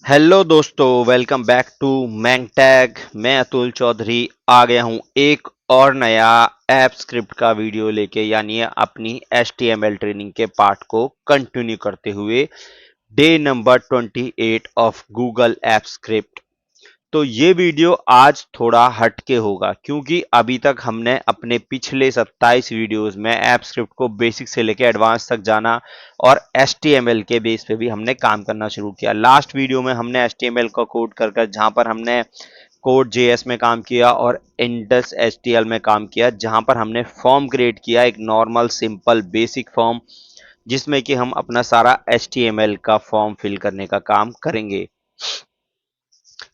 Hello दोस्तों, welcome back to मैंगटैग। मैं अतुल चौधरी आ गया हूं एक और नया ऐप स्क्रिप्ट का वीडियो लेके, यानी अपनी HTML ट्रेनिंग के पार्ट को कंटिन्यू करते हुए day number 28 of Google app script. तो ये वीडियो आज थोड़ा हटके होगा क्योंकि अभी तक हमने अपने पिछले 27 वीडियोस में ऐप स्क्रिप्ट को बेसिक से लेकर एडवांस तक जाना और HTML के बेस पे भी हमने काम करना शुरू किया। लास्ट वीडियो में हमने HTML का कोड कर जहां पर हमने कोड JS में काम किया और इंडस HTML में काम किया, जहां पर हमने फॉर्म क्रिएट किया, एक नॉर्मल सिंपल बेसिक फॉर्म जिसमें कि हम अपना सारा HTML का फॉर्म फिल करने का काम करेंगे।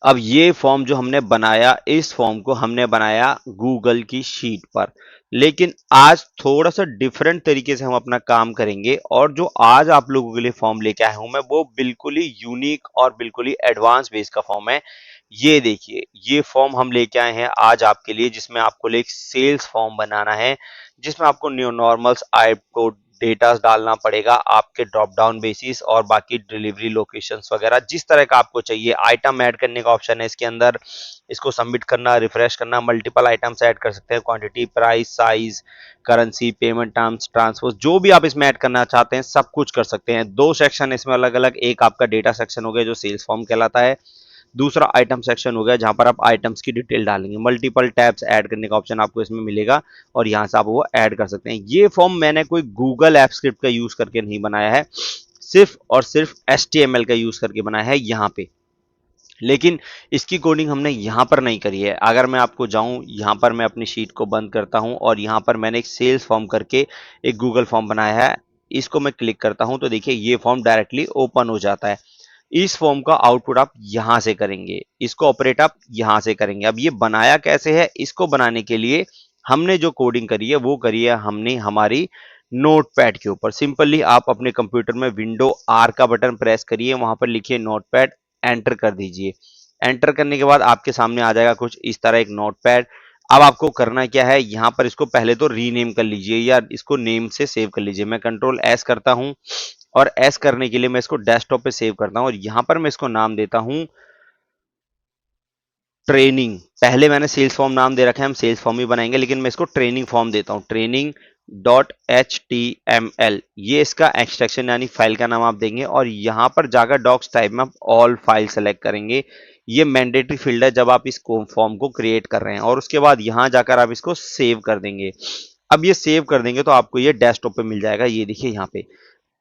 अब ये फॉर्म जो हमने बनाया, इस फॉर्म को हमने बनाया गूगल की शीट पर, लेकिन आज थोड़ा सा डिफरेंट तरीके से हम अपना काम करेंगे और जो आज आप लोगों के लिए फॉर्म लेके आया हूं मैं, वो बिल्कुल ही यूनिक और बिल्कुल ही एडवांस बेस का फॉर्म है। ये देखिए, ये फॉर्म हम लेके आए हैं आज आपके लिए, जिसमें आपको एक सेल्स फॉर्म बनाना है, जिसमें आपको न्यू नॉर्मल्स आपको डेटा डालना पड़ेगा, आपके ड्रॉप डाउन बेसिस और बाकी डिलीवरी लोकेशंस वगैरह जिस तरह का आपको चाहिए। आइटम ऐड करने का ऑप्शन है इसके अंदर, इसको सबमिट करना, रिफ्रेश करना, मल्टीपल आइटम्स ऐड कर सकते हैं, quantity, price, size, currency, payment terms, transfer, जो भी आप इसमें ऐड करना चाहते हैं सब कुछ कर सकते हैं। दो सेक्शन इसमें अलग अलग, एक आपका डेटा सेक्शन हो गया जो सेल्स फॉर्म कहलाता है, दूसरा आइटम सेक्शन हो गया जहां पर आप आइटम्स की डिटेल डालेंगे। मल्टीपल टैब्स ऐड करने का ऑप्शन आपको इसमें मिलेगा और यहां से आप वो ऐड कर सकते हैं। ये फॉर्म मैंने कोई गूगल ऐप स्क्रिप्ट का यूज करके नहीं बनाया है, सिर्फ और सिर्फ HTML का यूज करके बनाया है यहां पे। लेकिन इसकी कोडिंग हमने यहां पर नहीं करी है। अगर मैं आपको जाऊं, यहां पर मैं अपनी शीट को बंद करता हूं और यहां पर मैंने एक सेल्स फॉर्म करके एक गूगल फॉर्म बनाया है, इसको मैं क्लिक करता हूं तो देखिए ये फॉर्म डायरेक्टली ओपन हो जाता है। इस फॉर्म का आउटपुट आप यहां से करेंगे, इसको ऑपरेट आप यहां से करेंगे। अब ये बनाया कैसे है, इसको बनाने के लिए हमने जो कोडिंग करी है वो करी है हमने हमारी नोटपैड के ऊपर। सिंपली आप अपने कंप्यूटर में विंडो आर का बटन प्रेस करिए, वहां पर लिखिए नोटपैड, एंटर कर दीजिए। एंटर करने के बाद आपके सामने आ जाएगा कुछ इस तरह एक नोटपैड। अब आपको करना क्या है, यहां पर इसको पहले तो रीनेम कर लीजिए या इसको नेम से सेव कर लीजिए। मैं कंट्रोल एस करता हूं और एस करने के लिए मैं इसको डेस्कटॉप पे सेव करता हूं और यहां पर मैं इसको नाम देता हूं ट्रेनिंग। पहले मैंने सेल्स फॉर्म नाम दे रखा है, हम सेल्स फॉर्म ही बनाएंगे, लेकिन मैं इसको ट्रेनिंग फॉर्म देता हूं, ट्रेनिंग डॉट HTML। ये इसका एक्सट्रैक्शन यानी फाइल का नाम आप देंगे और यहां पर जाकर डॉक्स टाइप में आप ऑल फाइल सेलेक्ट करेंगे। ये मैंडेटरी फील्ड है जब आप इस फॉर्म को क्रिएट कर रहे हैं, और उसके बाद यहां जाकर आप इसको सेव कर देंगे। अब ये सेव कर देंगे तो आपको ये डेस्कटॉप पे मिल जाएगा, ये देखिए यहाँ पे।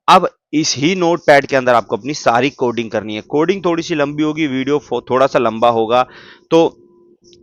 अब इस ही नोटपैड के अंदर आपको अपनी सारी कोडिंग करनी है। कोडिंग थोड़ी सी लंबी होगी, वीडियो थोड़ा सा लंबा होगा, तो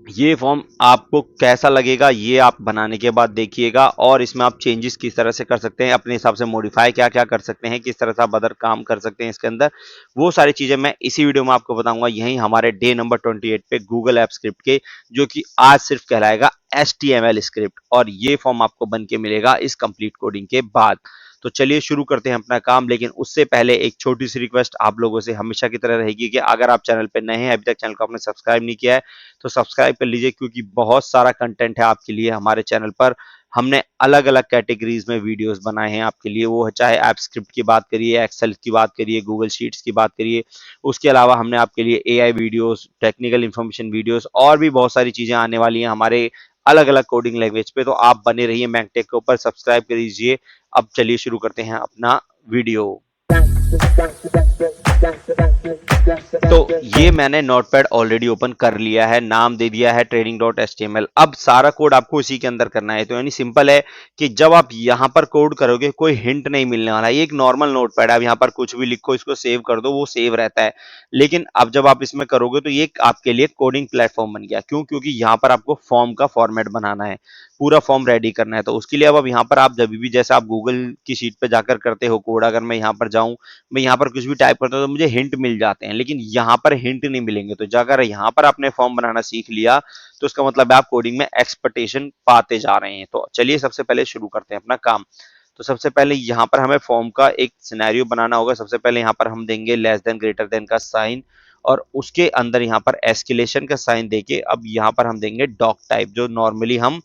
ये फॉर्म आपको कैसा लगेगा ये आप बनाने के बाद देखिएगा, और इसमें आप चेंजेस किस तरह से कर सकते हैं, अपने हिसाब से मॉडिफाई क्या क्या कर सकते हैं, किस तरह से आप अदर काम कर सकते हैं इसके अंदर, वो सारी चीजें मैं इसी वीडियो में आपको बताऊंगा, यहीं हमारे डे नंबर 28 पे गूगल ऐप स्क्रिप्ट के, जो कि आज सिर्फ कहलाएगा HTML स्क्रिप्ट, और ये फॉर्म आपको बन के मिलेगा इस कंप्लीट कोडिंग के बाद। तो चलिए शुरू करते हैं अपना काम, लेकिन उससे पहले एक छोटी सी रिक्वेस्ट आप लोगों से हमेशा की तरह रहेगी कि अगर आप चैनल पर नए हैं, अभी तक चैनल को आपने सब्सक्राइब नहीं किया है, तो सब्सक्राइब कर लीजिए, क्योंकि बहुत सारा कंटेंट है आपके लिए हमारे चैनल पर। हमने अलग अलग कैटेगरीज में वीडियोस बनाए हैं आपके लिए, वो चाहे ऐप स्क्रिप्ट की बात करिए, एक्सेल की बात करिए, गूगल शीट्स की बात करिए, उसके अलावा हमने आपके लिए AI videos, technical information videos, और भी बहुत सारी चीजें आने वाली हैं हमारे अलग अलग कोडिंग लैंग्वेज पे। तो आप बने रहिए मैंगटेक के ऊपर, सब्सक्राइब कर दीजिए। अब चलिए शुरू करते हैं अपना वीडियो। तो ये मैंने नोटपैड ऑलरेडी ओपन कर लिया है, नाम दे दिया है ट्रेनिंग डॉट HTML। अब सारा कोड आपको इसी के अंदर करना है। तो यानी सिंपल है कि जब आप यहां पर कोड करोगे कोई हिंट नहीं मिलने वाला है, ये एक नॉर्मल नोटपैड है, आप यहां पर कुछ भी लिखो, इसको सेव कर दो, वो सेव रहता है। लेकिन अब जब आप इसमें करोगे तो ये आपके लिए कोडिंग प्लेटफॉर्म बन गया। क्यों? क्योंकि यहां पर आपको फॉर्म का फॉर्मेट बनाना है, पूरा फॉर्म रेडी करना है। तो उसके लिए अब यहाँ पर आप जब भी, जैसे आप गूगल की शीट पे जाकर करते हो कोड, अगर मैं यहाँ पर जाऊं, मैं यहाँ पर कुछ भी टाइप करता हूं तो मुझे हिंट मिल जाते हैं, लेकिन यहाँ पर हिंट नहीं मिलेंगे। तो जाकर यहाँ पर आपने फॉर्म बनाना सीख लिया तो उसका मतलब है आप कोडिंग में एक्सपर्टेशन पाते जा रहे हैं। तो चलिए सबसे पहले शुरू करते हैं अपना काम। तो सबसे पहले यहाँ पर हमें फॉर्म का एक सिनेरियो बनाना होगा। सबसे पहले यहाँ पर हम देंगे लेस देन ग्रेटर देन का साइन, और उसके अंदर यहाँ पर एस्केलेशन का साइन देके अब यहाँ पर हम देंगे डॉक टाइप, जो नॉर्मली हम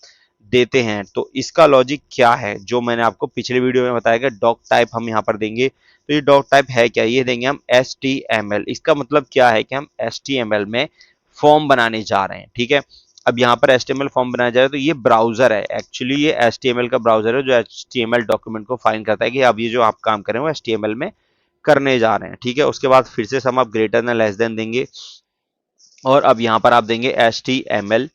देते हैं। तो इसका लॉजिक क्या है, जो मैंने आपको पिछले वीडियो में बताया कि डॉक टाइप हम यहाँ पर देंगे। तो ये डॉक टाइप है क्या, ये देंगे हम HTML। इसका मतलब क्या है कि हम HTML में फॉर्म बनाने जा रहे हैं, ठीक है। अब यहाँ पर HTML फॉर्म बनाया जा रहा है, तो ये ब्राउजर है, एक्चुअली ये HTML का ब्राउजर है जो HTML डॉक्यूमेंट को फाइंड करता है कि अब ये जो आप काम करें वो HTML में करने जा रहे हैं, ठीक है। उसके बाद फिर से सम आप ग्रेटर देन लेस देन देंगे, और अब यहाँ पर आप देंगे HTML।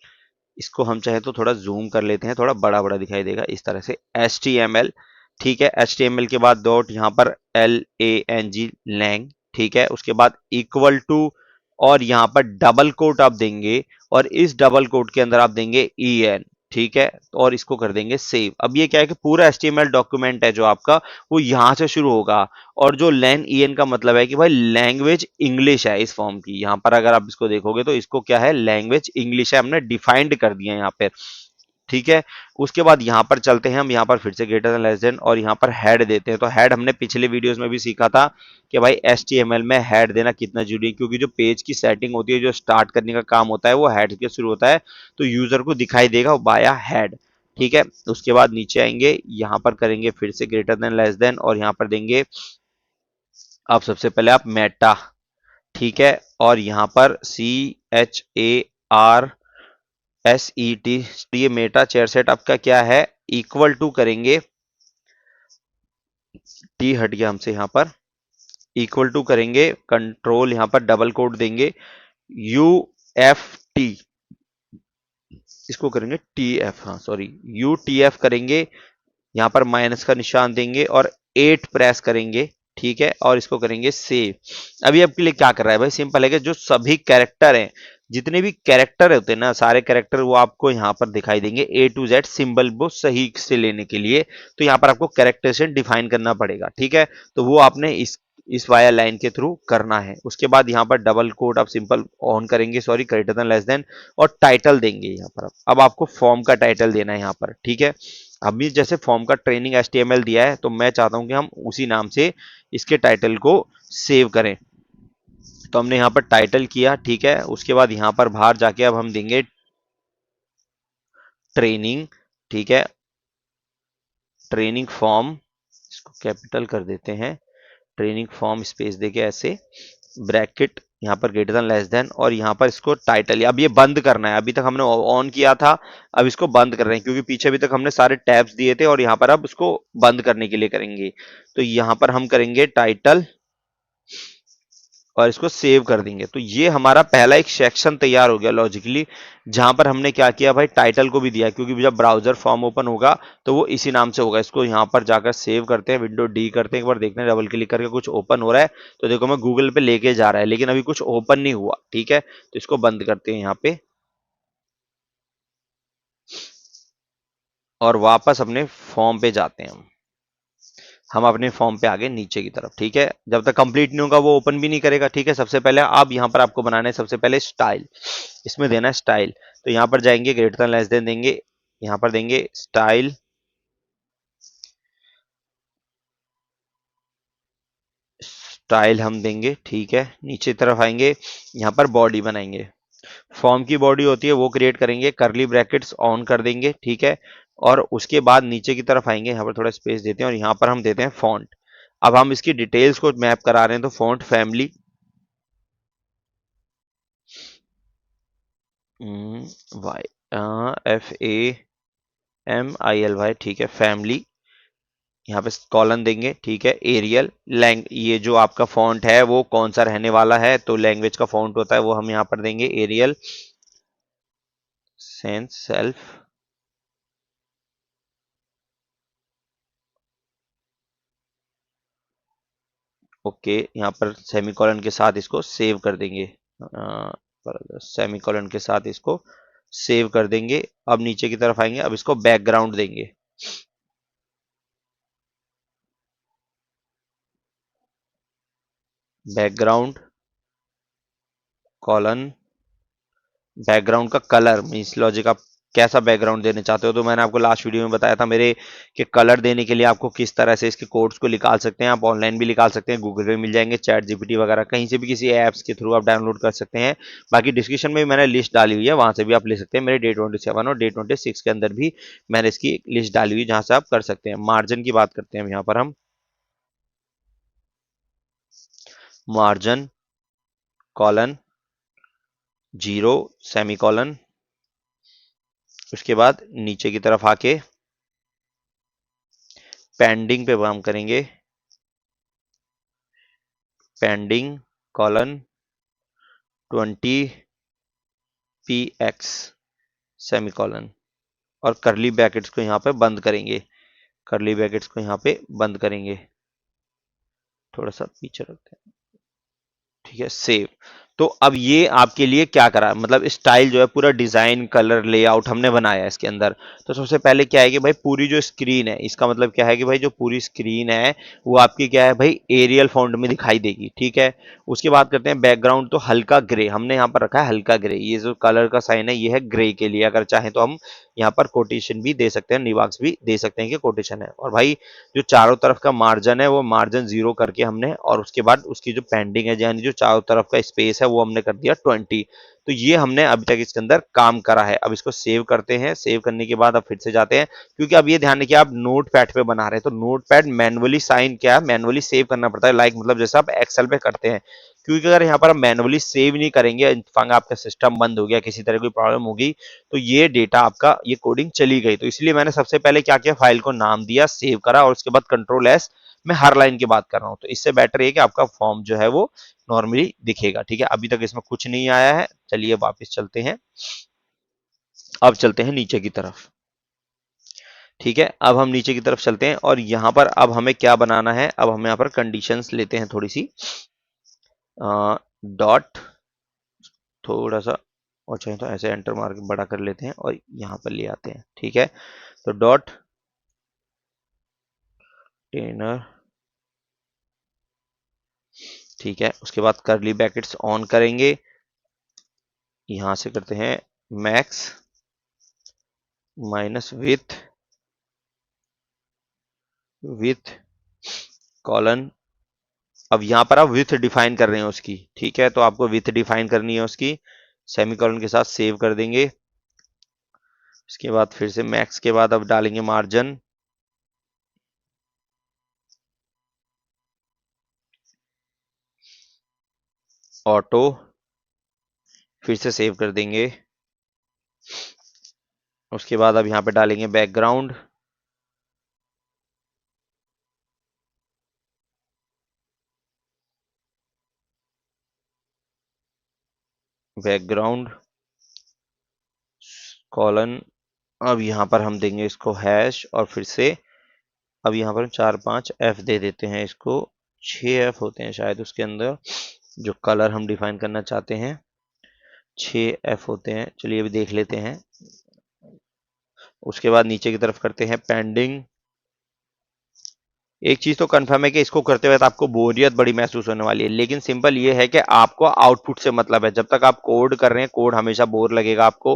इसको हम चाहे तो थोड़ा जूम कर लेते हैं, थोड़ा बड़ा बड़ा दिखाई देगा इस तरह से, HTML, ठीक है। HTML के बाद डॉट यहाँ पर LANG लैंग, ठीक है। उसके बाद इक्वल टू, और यहाँ पर डबल कोट आप देंगे, और इस डबल कोट के अंदर आप देंगे EN, ठीक है। और इसको कर देंगे सेव। अब ये क्या है कि पूरा HTML डॉक्यूमेंट है जो आपका, वो यहां से शुरू होगा। और जो लैन EN का मतलब है कि भाई लैंग्वेज इंग्लिश है इस फॉर्म की। यहाँ पर अगर आप इसको देखोगे तो इसको क्या है, लैंग्वेज इंग्लिश है, हमने डिफाइंड कर दिया है यहाँ पे, ठीक है। उसके बाद यहाँ पर चलते हैं हम, यहाँ पर फिर से ग्रेटर देन लेस देन, और यहाँ पर हेड देते हैं। तो हेड हमने पिछले वीडियोस में भी सीखा था कि भाई HTML में हेड देना कितना जरूरी है, क्योंकि जो पेज की सेटिंग होती है, जो स्टार्ट करने का काम होता है, वो हेड के शुरू होता है। तो यूजर को दिखाई देगा बाया हेड, ठीक है। उसके बाद नीचे आएंगे, यहाँ पर करेंगे फिर से ग्रेटर देन लेस देन, और यहाँ पर देंगे आप सबसे पहले आप मेटा, ठीक है। और यहाँ पर CHARSET, ये मेटा चेयर सेट आपका क्या है, इक्वल टू करेंगे, टी हट गया हमसे, यहाँ पर इक्वल टू करेंगे, कंट्रोल यहाँ पर डबल कोट देंगे, UFT, इसको करेंगे TF, हाँ सॉरी, UTF करेंगे। यहाँ पर माइनस का निशान देंगे और 8 प्रेस करेंगे, ठीक है। और इसको करेंगे सेव। अभी आपके लिए क्या कर रहा है भाई, सिंपल है कि जो सभी कैरेक्टर हैं, जितने भी कैरेक्टर होते हैं ना, सारे कैरेक्टर वो आपको यहाँ पर दिखाई देंगे, A to Z सिंबल वो सही से लेने के लिए। तो यहाँ पर आपको कैरेक्टरेशन डिफाइन करना पड़ेगा, ठीक है। तो वो आपने इस वाया लाइन के थ्रू करना है। उसके बाद यहाँ पर डबल कोट आप सिंपल ऑन करेंगे, sorry, greater than less then, और टाइटल देंगे यहाँ पर। अब आपको फॉर्म का टाइटल देना है यहाँ पर, ठीक है। अभी जैसे फॉर्म का ट्रेनिंग HTML दिया है, तो मैं चाहता हूं कि हम उसी नाम से इसके टाइटल को सेव करें। तो हमने यहाँ पर टाइटल किया, ठीक है। उसके बाद यहाँ पर बाहर जाके अब हम देंगे ट्रेनिंग, ठीक है, ट्रेनिंग फॉर्म, इसको कैपिटल कर देते हैं, ट्रेनिंग फॉर्म स्पेस देके ऐसे ब्रैकेट, यहाँ पर ग्रेटर देन लेस देन, और यहाँ पर इसको टाइटल। अब ये बंद करना है, अभी तक हमने ऑन किया था, अब इसको बंद कर रहे हैं, क्योंकि पीछे अभी तक हमने सारे टैब्स दिए थे, और यहाँ पर अब इसको बंद करने के लिए करेंगे। तो यहाँ पर हम करेंगे टाइटल, और इसको सेव कर देंगे। तो ये हमारा पहला एक सेक्शन तैयार हो गया लॉजिकली, जहां पर हमने क्या किया भाई, टाइटल को भी दिया, क्योंकि जब ब्राउजर फॉर्म ओपन होगा तो वो इसी नाम से होगा। इसको यहाँ पर जाकर सेव करते हैं, विंडो डी करते हैं, एक बार देखते हैं, डबल क्लिक करके कुछ ओपन हो रहा है। तो देखो मैं गूगल पे लेके जा रहा है, लेकिन अभी कुछ ओपन नहीं हुआ, ठीक है। तो इसको बंद करते हैं यहाँ पे, और वापस अपने फॉर्म पे जाते हैं हम अपने फॉर्म पे आगे नीचे की तरफ, ठीक है। जब तक कंप्लीट नहीं होगा वो ओपन भी नहीं करेगा, ठीक है। सबसे पहले आप यहाँ पर आपको बनाना है, सबसे पहले स्टाइल, इसमें देना है स्टाइल। तो यहाँ पर जाएंगे, ग्रेटर देन लेस देन देंगे, यहाँ पर देंगे स्टाइल, स्टाइल हम देंगे, ठीक है। नीचे की तरफ आएंगे, यहाँ पर बॉडी बनाएंगे, फॉर्म की बॉडी होती है वो क्रिएट करेंगे, करली ब्रैकेट्स ऑन कर देंगे, ठीक है। और उसके बाद नीचे की तरफ आएंगे, यहाँ पर थोड़ा स्पेस देते हैं, और यहाँ पर हम देते हैं फॉन्ट। अब हम इसकी डिटेल्स को मैप करा रहे हैं, तो फॉन्ट फैमिली, वाई, FAMILY, ठीक है, फैमिली। यहाँ पे कॉलन देंगे, ठीक है। एरियल लैंग, ये जो आपका फॉन्ट है वो कौन सा रहने वाला है, तो लैंग्वेज का फॉन्ट होता है वो हम यहाँ पर देंगे एरियल सेंस सेल्फ, ओके। यहाँ पर सेमीकोलन के साथ इसको सेव कर देंगे, सेमीकोलन के साथ इसको सेव कर देंगे। अब नीचे की तरफ आएंगे, अब इसको बैकग्राउंड देंगे, बैकग्राउंड कॉलन, बैकग्राउंड का कलर मीन्स लॉजिक आप कैसा बैकग्राउंड देना चाहते हो। तो मैंने आपको लास्ट वीडियो में बताया था मेरे कि कलर देने के लिए आपको किस तरह से इसके कोड्स को निकाल सकते हैं। आप ऑनलाइन भी निकाल सकते हैं, गूगल पे मिल जाएंगे, चैट जीपीटी वगैरह कहीं से भी किसी ऐप्स के थ्रू आप डाउनलोड कर सकते हैं। बाकी डिस्क्रिप्शन में भी मैंने लिस्ट डाली हुई है, वहां से भी आप ले सकते हैं। मेरे डे 27 और डे 26 के अंदर भी मैंने इसकी लिस्ट डाली हुई है, जहां से आप कर सकते हैं। मार्जिन की बात करते हैं यहाँ पर हम। मार्जिन कॉलन 0 सेमी कॉलन, उसके बाद नीचे की तरफ आके पेंडिंग पे काम करेंगे, pending colon 20 px semi colon, और करली ब्रैकेट्स को यहाँ पे बंद करेंगे, करली ब्रैकेट्स को यहाँ पे बंद करेंगे। थोड़ा सा पीछे रखते हैं, ठीक है, सेव। तो अब ये आपके लिए क्या करा, मतलब स्टाइल जो है पूरा डिजाइन कलर लेआउट हमने बनाया है इसके अंदर। तो सबसे पहले क्या है कि भाई पूरी जो स्क्रीन है, इसका मतलब क्या है कि भाई जो पूरी स्क्रीन है वो आपकी क्या है भाई एरियल फॉन्ट में दिखाई देगी, ठीक है। उसके बाद करते हैं बैकग्राउंड, तो हल्का ग्रे हमने यहाँ पर रखा है, हल्का ग्रे। ये जो कलर का साइन है ये है ग्रे के लिए, अगर चाहें तो हम यहाँ पर कोटेशन भी दे सकते हैं, निवाक्स भी दे सकते हैं कि कोटेशन है। और भाई जो चारों तरफ का मार्जिन है वो मार्जिन 0 करके हमने, और उसके बाद उसकी जो पेंडिंग है यानी जो चारों तरफ का स्पेस है वो हमने कर दिया 20। तो ये हमने अभी तक इसके अंदर काम करा है। अब इसको सेव करते हैं। सेव करने के बाद अब फिर से जाते हैं, क्योंकि अब ये ध्यान रखिए आप नोट पैड पे बना रहे हैं, तो नोट पैड मैनुअली साइन क्या है, मैनुअली सेव करना पड़ता है, लाइक मतलब जैसा आप एक्सेल पे करते हैं। क्योंकि अगर यहाँ पर हम मैनुअली सेव नहीं करेंगे, फंग आपका सिस्टम बंद हो गया, किसी तरह की प्रॉब्लम होगी, तो ये डेटा आपका, ये कोडिंग चली गई। तो इसलिए मैंने सबसे पहले क्या किया, फाइल को नाम दिया, सेव करा, और उसके बाद कंट्रोल एस, मैं हर लाइन की बात कर रहा हूं। तो इससे बेटर है कि आपका फॉर्म जो है वो नॉर्मली दिखेगा, ठीक है। अभी तक इसमें कुछ नहीं आया है, चलिए वापस चलते हैं। अब चलते हैं नीचे की तरफ, ठीक है। अब हम नीचे की तरफ चलते हैं, और यहां पर अब हमें क्या बनाना है, अब हम यहाँ पर कंडीशंस लेते हैं थोड़ी सी, डॉट, थोड़ा सा, और चाहे तो ऐसे एंटर मार के बड़ा कर लेते हैं और यहाँ पर ले आते हैं, ठीक है। तो डॉट टेनर, ठीक है। उसके बाद करली ब्रैकेट्स ऑन करेंगे, यहां से करते हैं मैक्स माइनस विथ कॉलन। अब यहां पर आप विथ डिफाइन कर रहे हैं उसकी, ठीक है, तो आपको विथ डिफाइन करनी है उसकी, सेमी कॉलन के साथ सेव कर देंगे। इसके बाद फिर से मैक्स के बाद अब डालेंगे मार्जिन, ऑटो, फिर से सेव कर देंगे। उसके बाद अब यहाँ पे डालेंगे बैकग्राउंड, बैकग्राउंड कॉलन, अब यहाँ पर हम देंगे इसको हैश, और फिर से अब यहाँ पर 4-5 F दे देते हैं इसको, 6 F होते हैं शायद उसके अंदर, जो कलर हम डिफाइन करना चाहते हैं 6 F होते हैं। चलिए अभी देख लेते हैं। उसके बाद नीचे की तरफ करते हैं पेंडिंग। एक चीज तो कंफर्म है कि इसको करते हुए आपको बोरियत बड़ी महसूस होने वाली है, लेकिन सिंपल ये है कि आपको आउटपुट से मतलब है। जब तक आप कोड कर रहे हैं, कोड हमेशा बोर लगेगा आपको।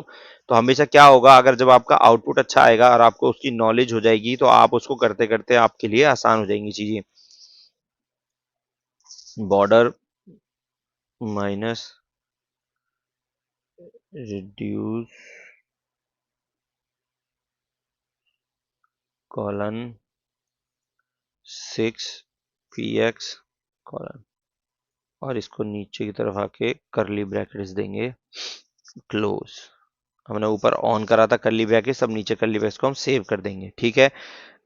तो हमेशा क्या होगा, अगर जब आपका आउटपुट अच्छा आएगा और आपको उसकी नॉलेज हो जाएगी, तो आप उसको करते करते आपके लिए आसान हो जाएंगी चीजें। Border minus reduce colon 6 px colon, और इसको नीचे की तरफ आके करली ब्रैकेट्स देंगे, क्लोज। हमने ऊपर ऑन करा था करली ब्रैकेट, सब नीचे करली ब्रैकेट को हम सेव कर देंगे, ठीक है।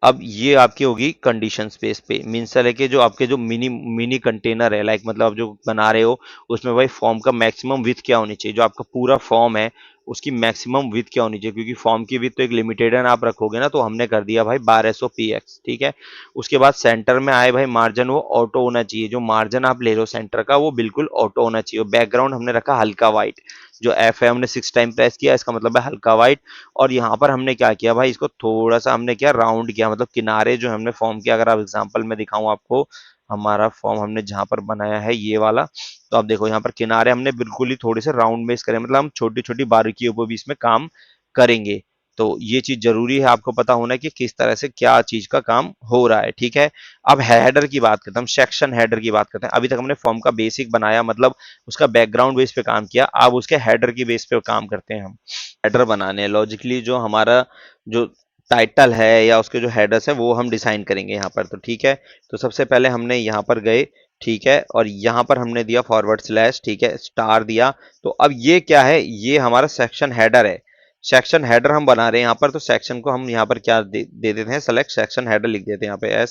अब ये आपकी होगी कंडीशन स्पेस पे, मीन्स है कि जो आपके जो मिनी मिनी कंटेनर है, लाइक मतलब आप जो बना रहे हो उसमें भाई फॉर्म का मैक्सिमम विथ क्या होनी चाहिए, जो आपका पूरा फॉर्म है उसकी मैक्सिमम विथ क्या होनी चाहिए, क्योंकि फॉर्म की विथ तो एक लिमिटेड है ना, आप रखोगे ना, तो हमने कर दिया भाई 1200 px, ठीक है। उसके बाद सेंटर में आए भाई मार्जिन, वो ऑटो होना चाहिए, जो मार्जिन आप ले रहे हो सेंटर का वो बिल्कुल ऑटो होना चाहिए। बैकग्राउंड हमने रखा हल्का व्हाइट, जो एफ है हमने 6 टाइम प्रेस किया, इसका मतलब है हल्का व्हाइट। और यहाँ पर हमने क्या किया भाई, इसको थोड़ा सा हमने क्या राउंड किया, मतलब किनारे जो हमने फॉर्म किया, अगर आप एग्जांपल में दिखाऊं आपको, हमारा फॉर्म हमने जहां पर बनाया है ये वाला, तो आप देखो यहाँ पर किनारे हमने बिल्कुल ही थोड़े से राउंड में करे, मतलब हम छोटी छोटी बारीकियों पर भी इसमें काम करेंगे। तो ये चीज जरूरी है आपको पता होना कि किस तरह से क्या चीज का काम हो रहा है, ठीक है। अब हेडर की बात करते हैं, हम सेक्शन हेडर की बात करते हैं। अभी तक हमने फॉर्म का बेसिक बनाया, मतलब उसका बैकग्राउंड बेस पे काम किया, अब उसके हेडर की बेस पे काम करते हैं हम। हेडर बनाने हैं लॉजिकली, जो हमारा जो टाइटल है या उसके जो हेडर्स है वो हम डिसाइन करेंगे यहाँ पर, तो ठीक है। तो सबसे पहले हमने यहाँ पर गए, ठीक है, और यहाँ पर हमने दिया फॉरवर्ड स्लैश, ठीक है, स्टार दिया। तो अब ये क्या है, ये हमारा सेक्शन हेडर है। सेक्शन हेडर हम बना रहे हैं यहाँ पर, तो सेक्शन को हम यहाँ पर क्या दे देते हैं, सेलेक्ट सेक्शन हेडर लिख देते हैं यहाँ पे,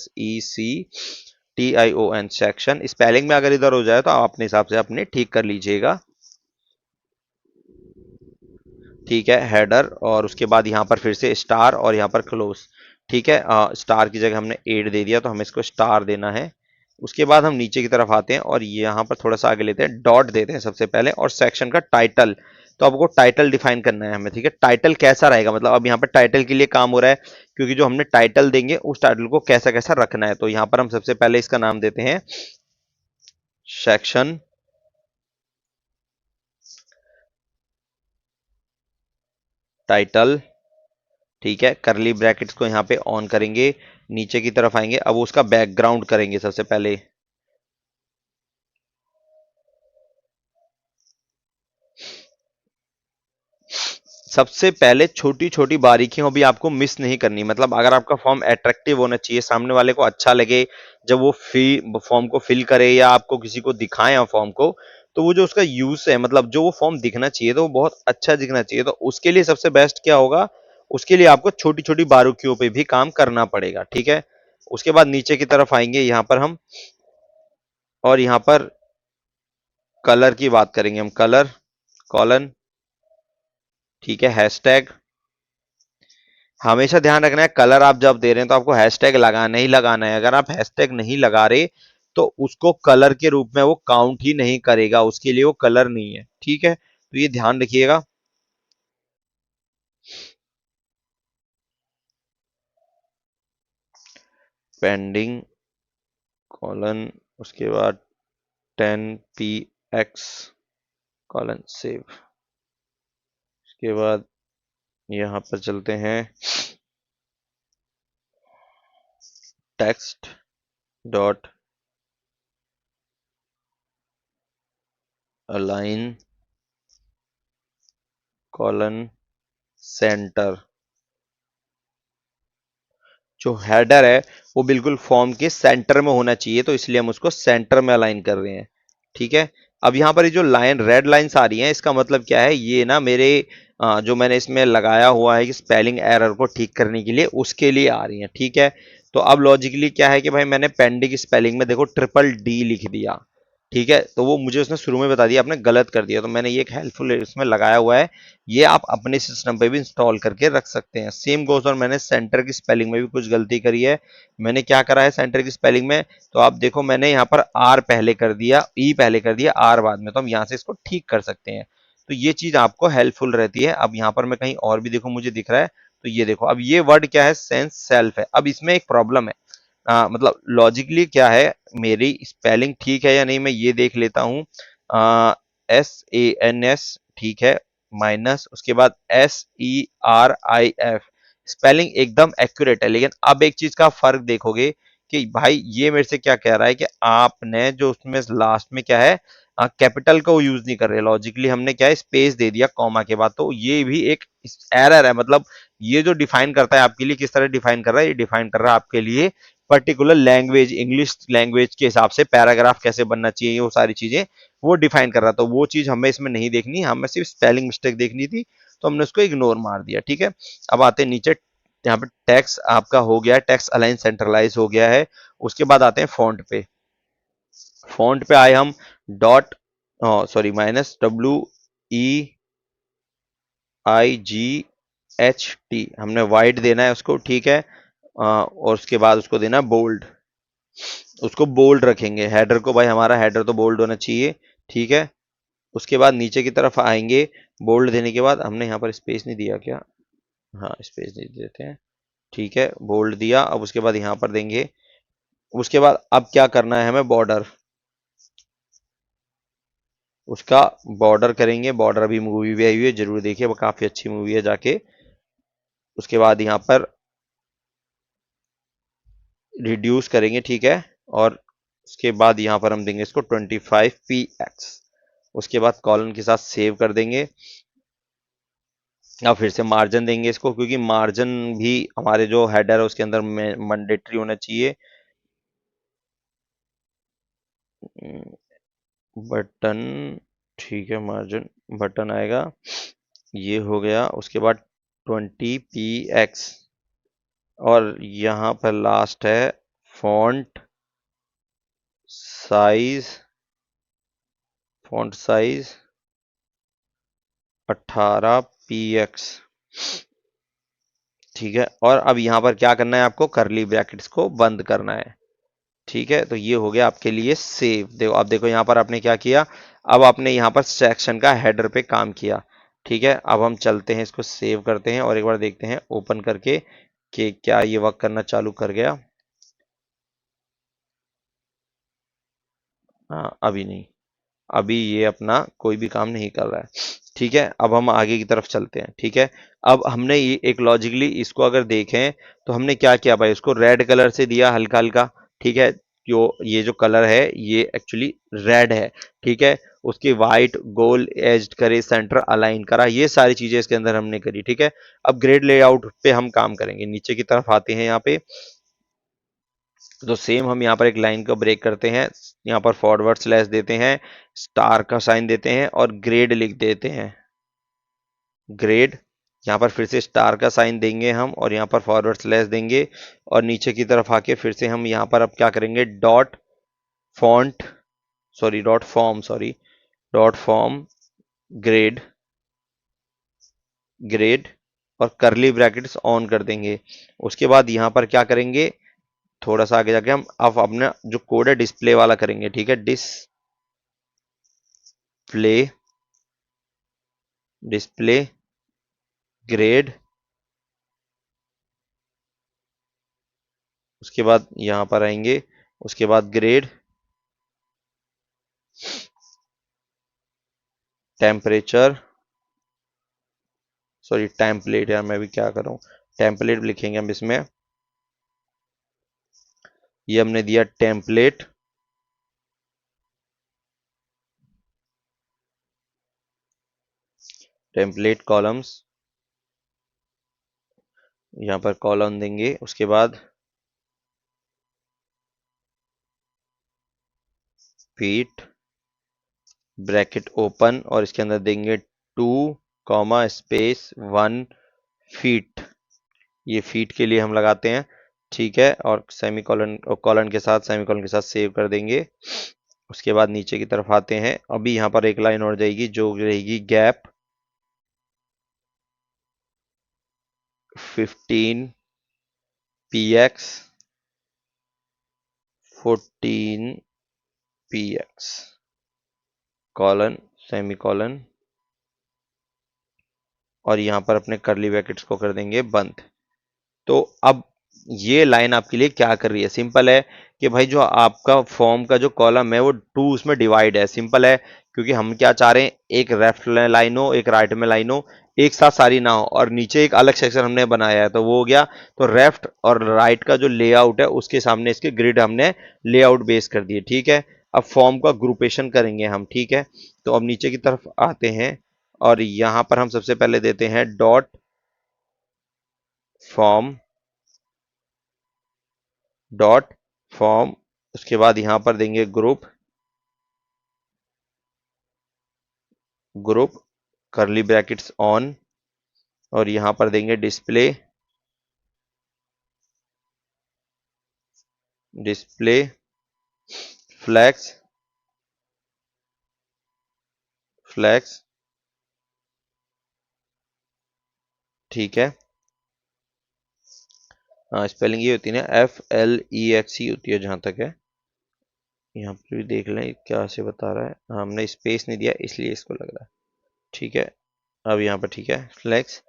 SECTION सेक्शन। स्पेलिंग में अगर इधर हो जाए तो आप अपने हिसाब से अपने ठीक कर लीजिएगा, ठीक है, हेडर। और उसके बाद यहाँ पर फिर से स्टार और यहाँ पर क्लोज, ठीक है। स्टार की जगह हमने 8 दे दिया, तो हमें इसको स्टार देना है। उसके बाद हम नीचे की तरफ आते हैं और यहाँ पर थोड़ा सा आगे लेते हैं, डॉट देते हैं सबसे पहले, और सेक्शन का टाइटल। तो आपको टाइटल डिफाइन करना है हमें, ठीक है। टाइटल कैसा रहेगा, मतलब अब यहाँ पर टाइटल के लिए काम हो रहा है, क्योंकि जो हमने टाइटल देंगे उस टाइटल को कैसा कैसा रखना है। तो यहाँ पर हम सबसे पहले इसका नाम देते हैं सेक्शन टाइटल, ठीक है। करली ब्रैकेट्स को यहाँ पे ऑन करेंगे, नीचे की तरफ आएंगे, अब उसका बैकग्राउंड करेंगे सबसे पहले। सबसे पहले छोटी छोटी बारीकियों भी आपको मिस नहीं करनी, मतलब अगर आपका फॉर्म अट्रैक्टिव होना चाहिए, सामने वाले को अच्छा लगे जब वो फॉर्म को फिल करे या आपको किसी को दिखाए फॉर्म को, तो वो जो उसका यूज है, मतलब जो वो फॉर्म दिखना चाहिए तो वो बहुत अच्छा दिखना चाहिए। तो उसके लिए सबसे बेस्ट क्या होगा, उसके लिए आपको छोटी छोटी बारीकियों पे भी काम करना पड़ेगा, ठीक है। उसके बाद नीचे की तरफ आएंगे यहाँ पर हम, और यहाँ पर कलर की बात करेंगे हम, कलर कॉलन, ठीक है, हैशटैग। हमेशा ध्यान रखना है, कलर आप जब दे रहे हैं तो आपको हैशटैग लगाना ही लगाना है। अगर आप हैशटैग नहीं लगा रहे तो उसको कलर के रूप में वो काउंट ही नहीं करेगा, उसके लिए वो कलर नहीं है, ठीक है। तो ये ध्यान रखिएगा। पेंडिंग कॉलन, उसके बाद 10 px कॉलन सेव। उसके बाद यहां पर चलते हैं, text dot align colon centre. जो हेडर है वो बिल्कुल फॉर्म के सेंटर में होना चाहिए, तो इसलिए हम उसको सेंटर में अलाइन कर रहे हैं, ठीक है। अब यहाँ पर ये जो लाइन, रेड लाइंस आ रही हैं, इसका मतलब क्या है, ये ना मेरे जो मैंने इसमें लगाया हुआ है कि स्पेलिंग एरर को ठीक करने के लिए, उसके लिए आ रही हैं, ठीक है। तो अब लॉजिकली क्या है कि भाई मैंने पेंडिंग स्पेलिंग में देखो ट्रिपल डी लिख दिया, ठीक है। तो वो मुझे उसने शुरू में बता दिया आपने गलत कर दिया, तो मैंने ये एक हेल्पफुल इसमें लगाया हुआ है, ये आप अपने सिस्टम पे भी इंस्टॉल करके रख सकते हैं। सेम गोज, और मैंने सेंटर की स्पेलिंग में भी कुछ गलती करी है। मैंने क्या करा है सेंटर की स्पेलिंग में, तो आप देखो मैंने यहाँ पर आर पहले कर दिया, ई पहले कर दिया, आर बाद में, तो हम यहाँ से इसको ठीक कर सकते हैं। तो ये चीज आपको हेल्पफुल रहती है। अब यहाँ पर मैं कहीं और भी देखो मुझे दिख रहा है, तो ये देखो, अब ये वर्ड क्या है, सेंस सेल्फ है। अब इसमें एक प्रॉब्लम है, मतलब लॉजिकली क्या है, मेरी स्पेलिंग ठीक है या नहीं, मैं ये देख लेता हूँ। SANS, ठीक है, माइनस उसके बाद SERIF, स्पेलिंग एकदम एक्यूरेट है। लेकिन अब एक चीज का फर्क देखोगे कि भाई ये मेरे से क्या कह रहा है कि आपने जो उसमें लास्ट में क्या है, कैपिटल को यूज नहीं कर रहे, लॉजिकली हमने क्या है स्पेस दे दिया कॉमा के बाद, तो ये भी एक एरर है। मतलब ये जो डिफाइन करता है आपके लिए, किस तरह डिफाइन कर रहा है, ये डिफाइन कर रहा है आपके लिए पर्टिकुलर लैंग्वेज, इंग्लिश लैंग्वेज के हिसाब से पैराग्राफ कैसे बनना चाहिए, वो सारी चीजें वो डिफाइन कर रहा था। तो वो चीज हमें इसमें नहीं देखनी, हमें सिर्फ स्पेलिंग मिस्टेक देखनी थी, तो हमने उसको इग्नोर मार दिया, ठीक है। अब आते हैं नीचे, यहाँ पे टेक्स्ट आपका हो गया है, टेक्स्ट अलाइन सेंट्रलाइज हो गया है। उसके बाद आते हैं फॉन्ट पे। फॉन्ट पे आए हम, डॉट सॉरी माइनस WEIGHT, हमने वाइड देना है उसको, ठीक है। और उसके बाद उसको देना बोल्ड, उसको बोल्ड रखेंगे। हेडर को भाई, हमारा हेडर तो बोल्ड होना चाहिए, ठीक है। उसके बाद नीचे की तरफ आएंगे, बोल्ड देने के बाद हमने यहाँ पर स्पेस नहीं दिया क्या, हाँ स्पेस दे देते हैं, ठीक है, बोल्ड दिया। अब उसके बाद यहाँ पर देंगे, उसके बाद अब क्या करना है हमें, बॉर्डर, उसका बॉर्डर करेंगे। बॉर्डर अभी मूवी भी आई हुई है, जरूर देखिए, वो काफी अच्छी मूवी है, जाके उसके बाद यहाँ पर रिड्यूस करेंगे, ठीक है। और उसके बाद यहाँ पर हम देंगे इसको 25px। उसके बाद कॉलन के साथ सेव कर देंगे। अब फिर से मार्जिन देंगे इसको, क्योंकि मार्जिन भी हमारे जो हेडर है उसके अंदर मैंडेटरी होना चाहिए। बटन, ठीक है, मार्जिन बटन आएगा, ये हो गया। उसके बाद 20px। और यहाँ पर लास्ट है font size, font size 18px, ठीक है। और अब यहाँ पर क्या करना है, आपको करली ब्रैकेट्स को बंद करना है, ठीक है। तो ये हो गया आपके लिए सेव। देखो, अब देखो यहाँ पर आपने क्या किया, अब आपने यहाँ पर सेक्शन का हेडर पे काम किया, ठीक है। अब हम चलते हैं, इसको सेव करते हैं और एक बार देखते हैं ओपन करके कि क्या ये वर्क करना चालू कर गया। हाँ, अभी नहीं, अभी ये अपना कोई भी काम नहीं कर रहा है, ठीक है। अब हम आगे की तरफ चलते हैं, ठीक है। अब हमने ये एक लॉजिकली इसको अगर देखें तो हमने क्या किया भाई, उसको रेड कलर से दिया हल्का हल्का, ठीक है। जो ये जो कलर है ये एक्चुअली रेड है, ठीक है। उसकी वाइट गोल एज्ड करे, सेंटर अलाइन करा, ये सारी चीजें इसके अंदर हमने करी, ठीक है। अब ग्रेड लेआउट पे हम काम करेंगे, नीचे की तरफ आते हैं यहाँ पे। तो सेम हम यहाँ पर एक लाइन को ब्रेक करते हैं, यहाँ पर फॉरवर्ड स्लैश देते हैं, स्टार का साइन देते हैं और ग्रेड लिख देते हैं, ग्रेड। यहाँ पर फिर से स्टार का साइन देंगे हम और यहाँ पर फॉरवर्ड स्लैश देंगे। और नीचे की तरफ आके फिर से हम यहाँ पर अब क्या करेंगे, dot font, sorry dot form, sorry dot form grade, grade और करली ब्रैकेट्स ऑन कर देंगे। उसके बाद यहाँ पर क्या करेंगे, थोड़ा सा आगे जाके हम अब अपना जो कोड है डिस्प्ले वाला करेंगे, ठीक है। डिस्प्ले, डिस्प्ले ग्रेड, उसके बाद यहां पर आएंगे, उसके बाद ग्रेड, टेम्परेचर, सॉरी टेम्पलेट, यार मैं भी क्या करूं, टेम्पलेट लिखेंगे हम इसमें। ये हमने दिया टेम्पलेट, टेम्पलेट कॉलम्स, यहां पर कॉलम देंगे। उसके बाद फीट, ब्रैकेट ओपन और इसके अंदर देंगे 2 स्पेस 1 फीट, ये फीट के लिए हम लगाते हैं, ठीक है। और सेमी कॉलन, कॉलन के साथ सेमी कॉलन के साथ सेव कर देंगे। उसके बाद नीचे की तरफ आते हैं, अभी यहाँ पर एक लाइन और जाएगी जो रहेगी gap 15px 14px colon, semi colon और यहाँ पर अपने करली ब्रैकेट्स को कर देंगे बंद। तो अब ये लाइन आपके लिए क्या कर रही है, सिंपल है कि भाई जो आपका फॉर्म का जो कॉलम है वो टू उसमें डिवाइड है, सिंपल है। क्योंकि हम क्या चाह रहे हैं, एक लेफ्ट में लाइन हो, एक राइट में लाइन हो, एक साथ सारी ना हो, और नीचे एक अलग सेक्शन हमने बनाया है, तो वो हो गया। तो लेफ्ट और राइट का जो लेआउट है उसके सामने इसके ग्रिड हमने लेआउट बेस कर दिए, ठीक है। अब फॉर्म का ग्रुपेशन करेंगे हम, ठीक है। तो अब नीचे की तरफ आते हैं और यहां पर हम सबसे पहले देते हैं डॉट फॉर्म, डॉट फॉर्म, उसके बाद यहां पर देंगे ग्रुप, ग्रुप करली ब्रैकेट्स ऑन और यहां पर देंगे डिस्प्ले, डिस्प्ले फ्लैक्स, फ्लैक्स, ठीक है। हाँ, स्पेलिंग ये होती है ना, FLEX ही होती है जहां तक है। यहाँ पर भी देख लें क्या से बता रहा है, हाँ, हमने स्पेस नहीं दिया इसलिए इसको लग रहा है, ठीक है। अब यहाँ पर ठीक है, फ्लैक्स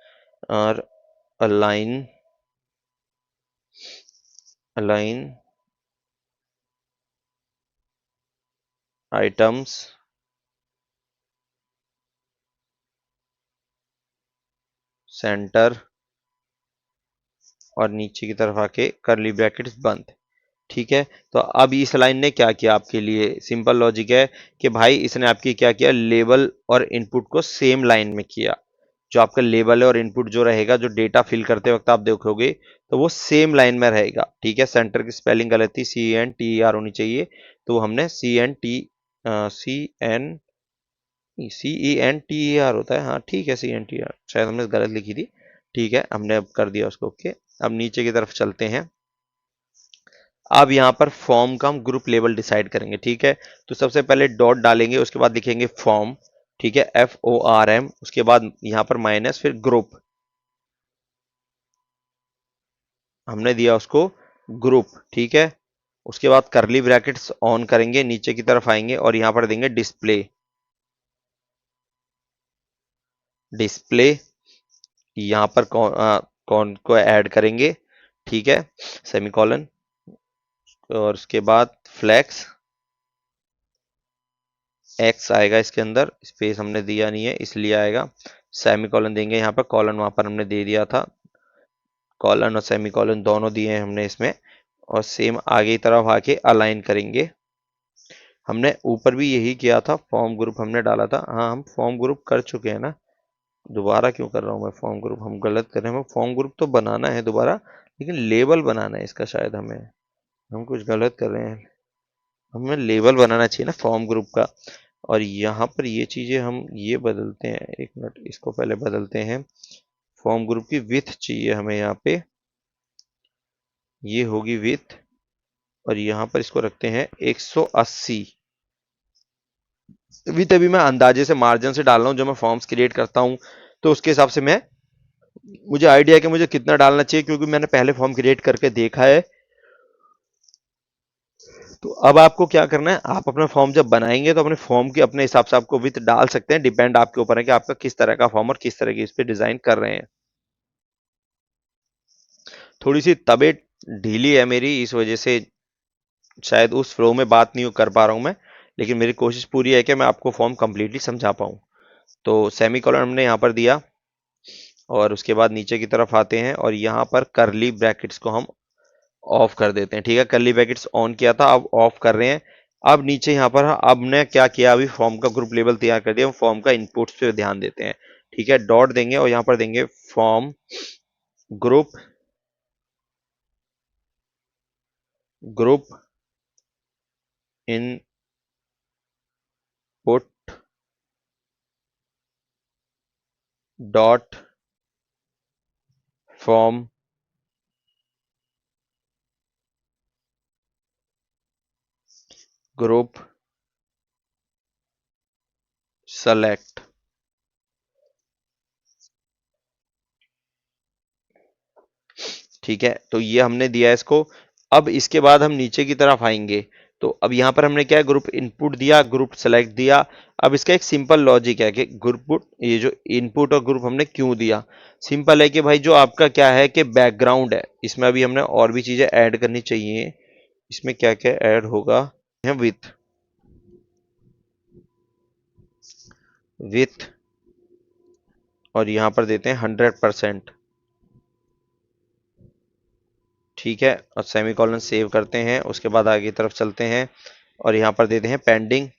और अलाइन, अलाइन आइटम्स सेंटर और नीचे की तरफ आके करली ब्रैकेट्स बंद। ठीक है, तो अब इस लाइन ने क्या किया आपके लिए, सिंपल लॉजिक है कि भाई इसने आपकी क्या किया, लेबल और इनपुट को सेम लाइन में किया। जो आपका लेबल है और इनपुट जो रहेगा, जो डेटा फिल करते वक्त आप देखोगे तो वो सेम लाइन में रहेगा। ठीक है, सेंटर की स्पेलिंग गलत थी, CENTER होनी चाहिए, तो हमने CENTER होता है, हाँ ठीक है CENTER, शायद हमने गलत लिखी थी। ठीक है, हमने अब कर दिया उसको ओके। अब नीचे की तरफ चलते हैं। अब यहाँ पर फॉर्म का हम ग्रुप लेवल डिसाइड करेंगे। ठीक है, तो सबसे पहले डॉट डालेंगे, उसके बाद लिखेंगे फॉर्म। ठीक है, FORM, उसके बाद यहाँ पर माइनस, फिर ग्रुप, हमने दिया उसको ग्रुप। ठीक है, उसके बाद करली ब्रैकेट्स ऑन करेंगे, नीचे की तरफ आएंगे और यहाँ पर देंगे डिस्प्ले। डिस्प्ले, यहाँ पर कौन को ऐड करेंगे। ठीक है, सेमीकोलन, और उसके बाद फ्लैक्स एक्स आएगा, इसके अंदर स्पेस हमने दिया नहीं है इसलिए आएगा। सेमीकोलन देंगे यहाँ पर, कॉलन वहां पर हमने दे दिया था, कॉलन और सेमीकोलन दोनों दिए हैं हमने इसमें। और सेम आगे की तरफ आके अलाइन करेंगे। हमने ऊपर भी यही किया था, फॉर्म ग्रुप हमने डाला था, हाँ हम फॉर्म ग्रुप कर चुके हैं ना, दोबारा क्यों कर रहा हूँ मैं फॉर्म ग्रुप, हम गलत कर रहे हैं। हमें फॉर्म ग्रुप तो बनाना है दोबारा, लेकिन लेबल बनाना है इसका, शायद हमें, हम कुछ गलत कर रहे हैं। हमें लेबल बनाना चाहिए ना फॉर्म ग्रुप का। और यहाँ पर ये चीजें हम ये बदलते हैं, एक मिनट इसको पहले बदलते हैं। फॉर्म ग्रुप की विथ चाहिए हमें यहाँ पे, ये होगी विथ, और यहाँ पर इसको रखते हैं 180। विथ अभी मैं अंदाजे से मार्जिन से डाल रहा हूँ, जो मैं फॉर्म्स क्रिएट करता हूँ तो उसके हिसाब से मैं, मुझे आइडिया है कि मुझे कितना डालना चाहिए, क्योंकि मैंने पहले फॉर्म क्रिएट करके देखा है। तो अब आपको क्या करना है, आप अपना फॉर्म जब बनाएंगे तो अपने फॉर्म के अपने हिसाब से आपको विथ डाल सकते हैं, डिपेंड आपके ऊपर है कि आपका किस तरह का फॉर्म और किस तरह की इस पे डिजाइन कर रहे हैं। थोड़ी सी तबीयत ढीली है मेरी, इस वजह से शायद उस फ्लो में बात नहीं कर पा रहा हूं मैं, लेकिन मेरी कोशिश पूरी है कि मैं आपको फॉर्म कंप्लीटली समझा पाऊं। तो सेमी कॉलन हमने यहाँ पर दिया, और उसके बाद नीचे की तरफ आते हैं और यहाँ पर करली ब्रैकेट्स को हम ऑफ कर देते हैं। ठीक है, करली ब्रैकेट्स ऑन किया था, अब ऑफ कर रहे हैं। अब नीचे यहाँ पर अब ने क्या किया, अभी फॉर्म का ग्रुप लेवल तैयार कर दिया, फॉर्म का इनपुट्स पे ध्यान देते हैं। ठीक है, डॉट देंगे और यहाँ पर देंगे form group, group input dot form group select. ठीक है, तो ये हमने दिया है इसको। अब इसके बाद हम नीचे की तरफ आएंगे, तो अब यहाँ पर हमने क्या है, ग्रुप इनपुट दिया, ग्रुप सेलेक्ट दिया। अब इसका एक सिंपल लॉजिक है कि ग्रुप, ये जो इनपुट और ग्रुप हमने क्यों दिया, सिंपल है कि भाई जो आपका क्या है कि बैकग्राउंड है, इसमें अभी हमने और भी चीजें ऐड करनी चाहिए। इसमें क्या क्या ऐड होगा, विथ, विथ, और यहाँ पर देते हैं 100%। ठीक है, और सेमीकोलन सेव करते हैं, उसके बाद आगे की तरफ चलते हैं और यहाँ पर देते हैं पेंडिंग,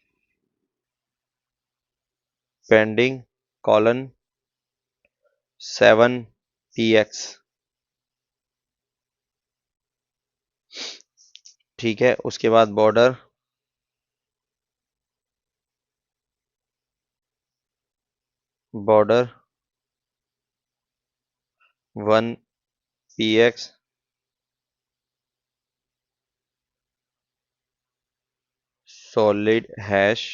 पेंडिंग कॉलन 7px। ठीक है, उसके बाद border, border 1px solid hash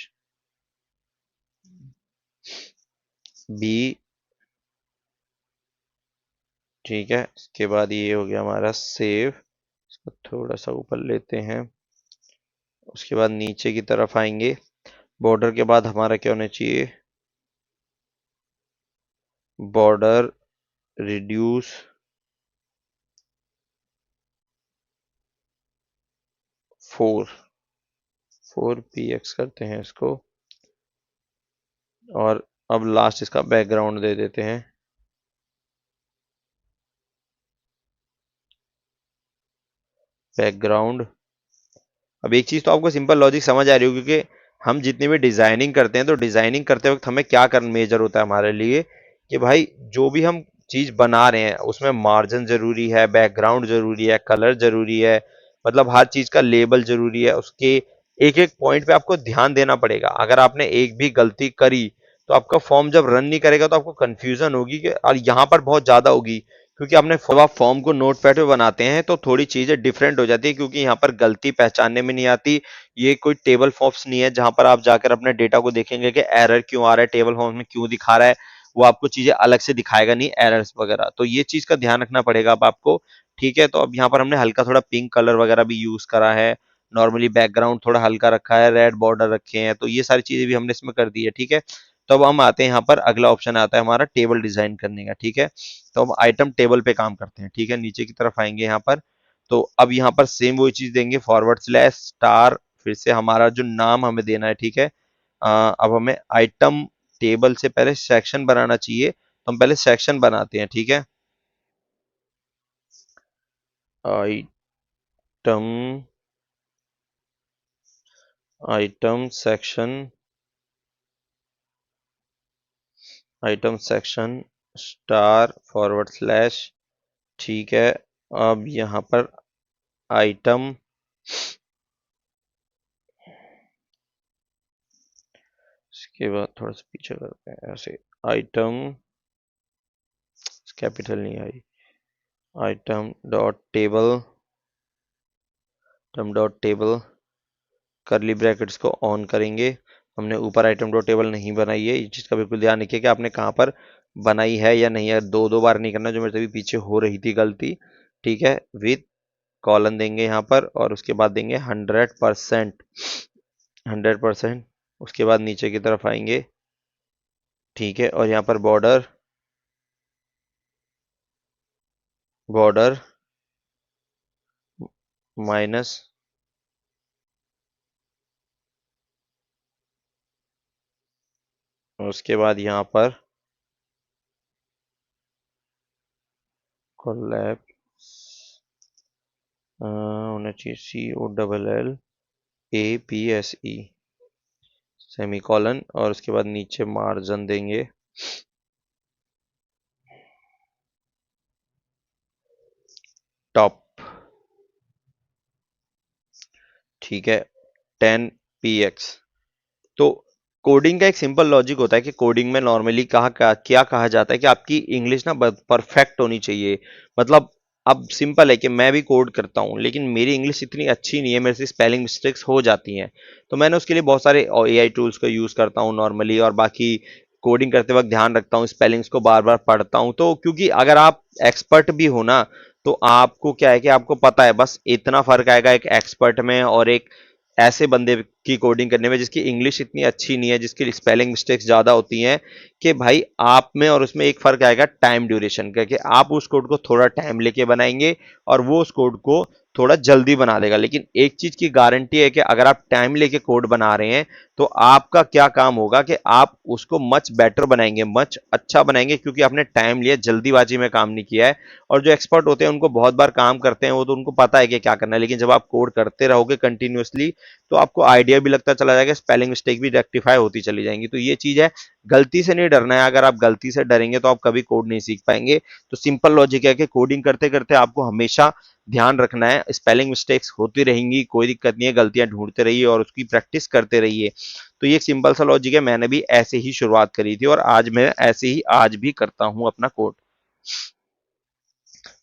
B. ठीक है, इसके बाद ये हो गया हमारा सेव, इसको थोड़ा सा ऊपर लेते हैं। उसके बाद नीचे की तरफ आएंगे, बॉर्डर के बाद हमारा क्या होना चाहिए, बॉर्डर रिड्यूस 4px करते हैं इसको, और अब लास्ट इसका बैकग्राउंड दे देते हैं। बैकग्राउंड। अब एक चीज तो आपको सिंपल लॉजिक समझ आ रही होगी कि हम जितनी भी डिजाइनिंग करते हैं तो डिजाइनिंग करते वक्त हमें क्या कर मेजर होता है हमारे लिए कि भाई जो भी हम चीज बना रहे हैं उसमें मार्जिन जरूरी है, बैकग्राउंड जरूरी है, कलर जरूरी है, मतलब हर चीज का लेबल जरूरी है। उसके एक एक पॉइंट पे आपको ध्यान देना पड़ेगा। अगर आपने एक भी गलती करी तो आपका फॉर्म जब रन नहीं करेगा तो आपको कंफ्यूजन होगी कि, और यहाँ पर बहुत ज्यादा होगी, क्योंकि आपने जब आप फॉर्म को नोटपैड पे बनाते हैं तो थोड़ी चीजें डिफरेंट हो जाती है, क्योंकि यहाँ पर गलती पहचानने में नहीं आती। ये कोई टेबल फॉर्म्स नहीं है जहां पर आप जाकर अपने डेटा को देखेंगे कि एरर क्यों आ रहा है, टेबल फॉर्म में क्यों दिखा रहा है। वो आपको चीजें अलग से दिखाएगा नहीं, एरर्स वगैरह। तो ये चीज का ध्यान रखना पड़ेगा अब आपको। ठीक है, तो अब यहाँ पर हमने हल्का थोड़ा पिंक कलर वगैरह भी यूज करा है। नॉर्मली बैकग्राउंड थोड़ा हल्का रखा है, रेड बॉर्डर रखे हैं, तो ये सारी चीजें भी हमने इसमें कर दी है। ठीक है, तो अब हम आते हैं यहाँ पर, अगला ऑप्शन आता है हमारा टेबल डिजाइन करने का। ठीक है, तो हम आइटम टेबल पे काम करते हैं। ठीक है, नीचे की तरफ आएंगे यहाँ पर, तो अब यहाँ पर सेम वही चीज देंगे, फॉरवर्ड स्लैश स्टार, फिर से हमारा जो नाम हमें देना है। ठीक है, अब हमें आइटम टेबल से पहले सेक्शन बनाना चाहिए, तो हम पहले सेक्शन बनाते हैं। ठीक है, item item section, item section star forward slash. ठीक है, अब यहाँ पर आइटम, इसके बाद थोड़ा सा पीछे करते हैं ऐसे, आइटम कैपिटल नहीं I, item dot table, item dot table, curly brackets को ऑन करेंगे। हमने ऊपर आइटम डॉट टेबल नहीं बनाई है, इस चीज़ का बिल्कुल ध्यान रखिए कि आपने कहाँ पर बनाई है या नहीं है। दो दो बार नहीं करना, जो मेरे से भी पीछे हो रही थी गलती। ठीक है, विथ कॉलन देंगे यहाँ पर, और उसके बाद देंगे 100%, 100%। उसके बाद नीचे की तरफ आएंगे। ठीक है, और यहाँ पर बॉर्डर, बॉर्डर माइनस, उसके बाद यहाँ पर कोलैब होना चाहिए, COLLAPSE सेमीकॉलन, और उसके बाद नीचे मार्जिन देंगे टॉप। ठीक है, 10px। तो कोडिंग का एक सिंपल लॉजिक होता है कि कोडिंग में नॉर्मली क्या कहा जाता है कि आपकी इंग्लिश ना परफेक्ट होनी चाहिए। मतलब अब सिंपल है कि मैं भी कोड करता हूँ लेकिन मेरी इंग्लिश इतनी अच्छी नहीं है, मेरे से स्पेलिंग मिस्टेक्स हो जाती हैं। तो मैंने उसके लिए बहुत सारे एआई टूल्स का यूज करता हूँ नॉर्मली, और बाकी कोडिंग करते वक्त ध्यान रखता हूँ, स्पेलिंग्स को बार बार पढ़ता हूँ। तो क्योंकि अगर आप एक्सपर्ट भी हो ना, तो आपको क्या है कि आपको पता है बस इतना फर्क आएगा एक एक्सपर्ट में और एक ऐसे बंदे की कोडिंग करने में जिसकी इंग्लिश इतनी अच्छी नहीं है, जिसकी स्पेलिंग मिस्टेक्स ज्यादा होती हैं, कि भाई आप में और उसमें एक फर्क आएगा टाइम ड्यूरेशन का, कि आप उस कोड को थोड़ा टाइम लेके बनाएंगे और वो उस कोड को थोड़ा जल्दी बना देगा। लेकिन एक चीज की गारंटी है कि अगर आप टाइम लेके कोड बना रहे हैं तो आपका क्या काम होगा कि आप उसको मच बेटर बनाएंगे, मच अच्छा बनाएंगे, क्योंकि आपने टाइम लिया, जल्दीबाजी में काम नहीं किया है। और जो एक्सपर्ट होते हैं उनको बहुत बार काम करते हैं वो, तो उनको पता है कि क्या करना है। लेकिन जब आप कोड करते रहोगे कंटिन्यूअसली तो आपको आइडिया भी लगता चला जाएगा, स्पेलिंग मिस्टेक भी रेक्टिफाई होती चली जाएंगी। तो ये चीज है, गलती से नहीं डरना है। अगर आप गलती से डरेंगे तो आप कभी कोड नहीं सीख पाएंगे। तो सिंपल लॉजिक है कि कोडिंग करते करते आपको हमेशा ध्यान रखना है, स्पेलिंग मिस्टेक्स होती रहेंगी, कोई दिक्कत नहीं है, गलतियां ढूंढते रहिए और उसकी प्रैक्टिस करते रहिए। तो ये एक सिंपल सा लॉजिक है, मैंने भी ऐसे ही शुरुआत करी थी और आज मैं ऐसे ही आज भी करता हूं अपना कोड।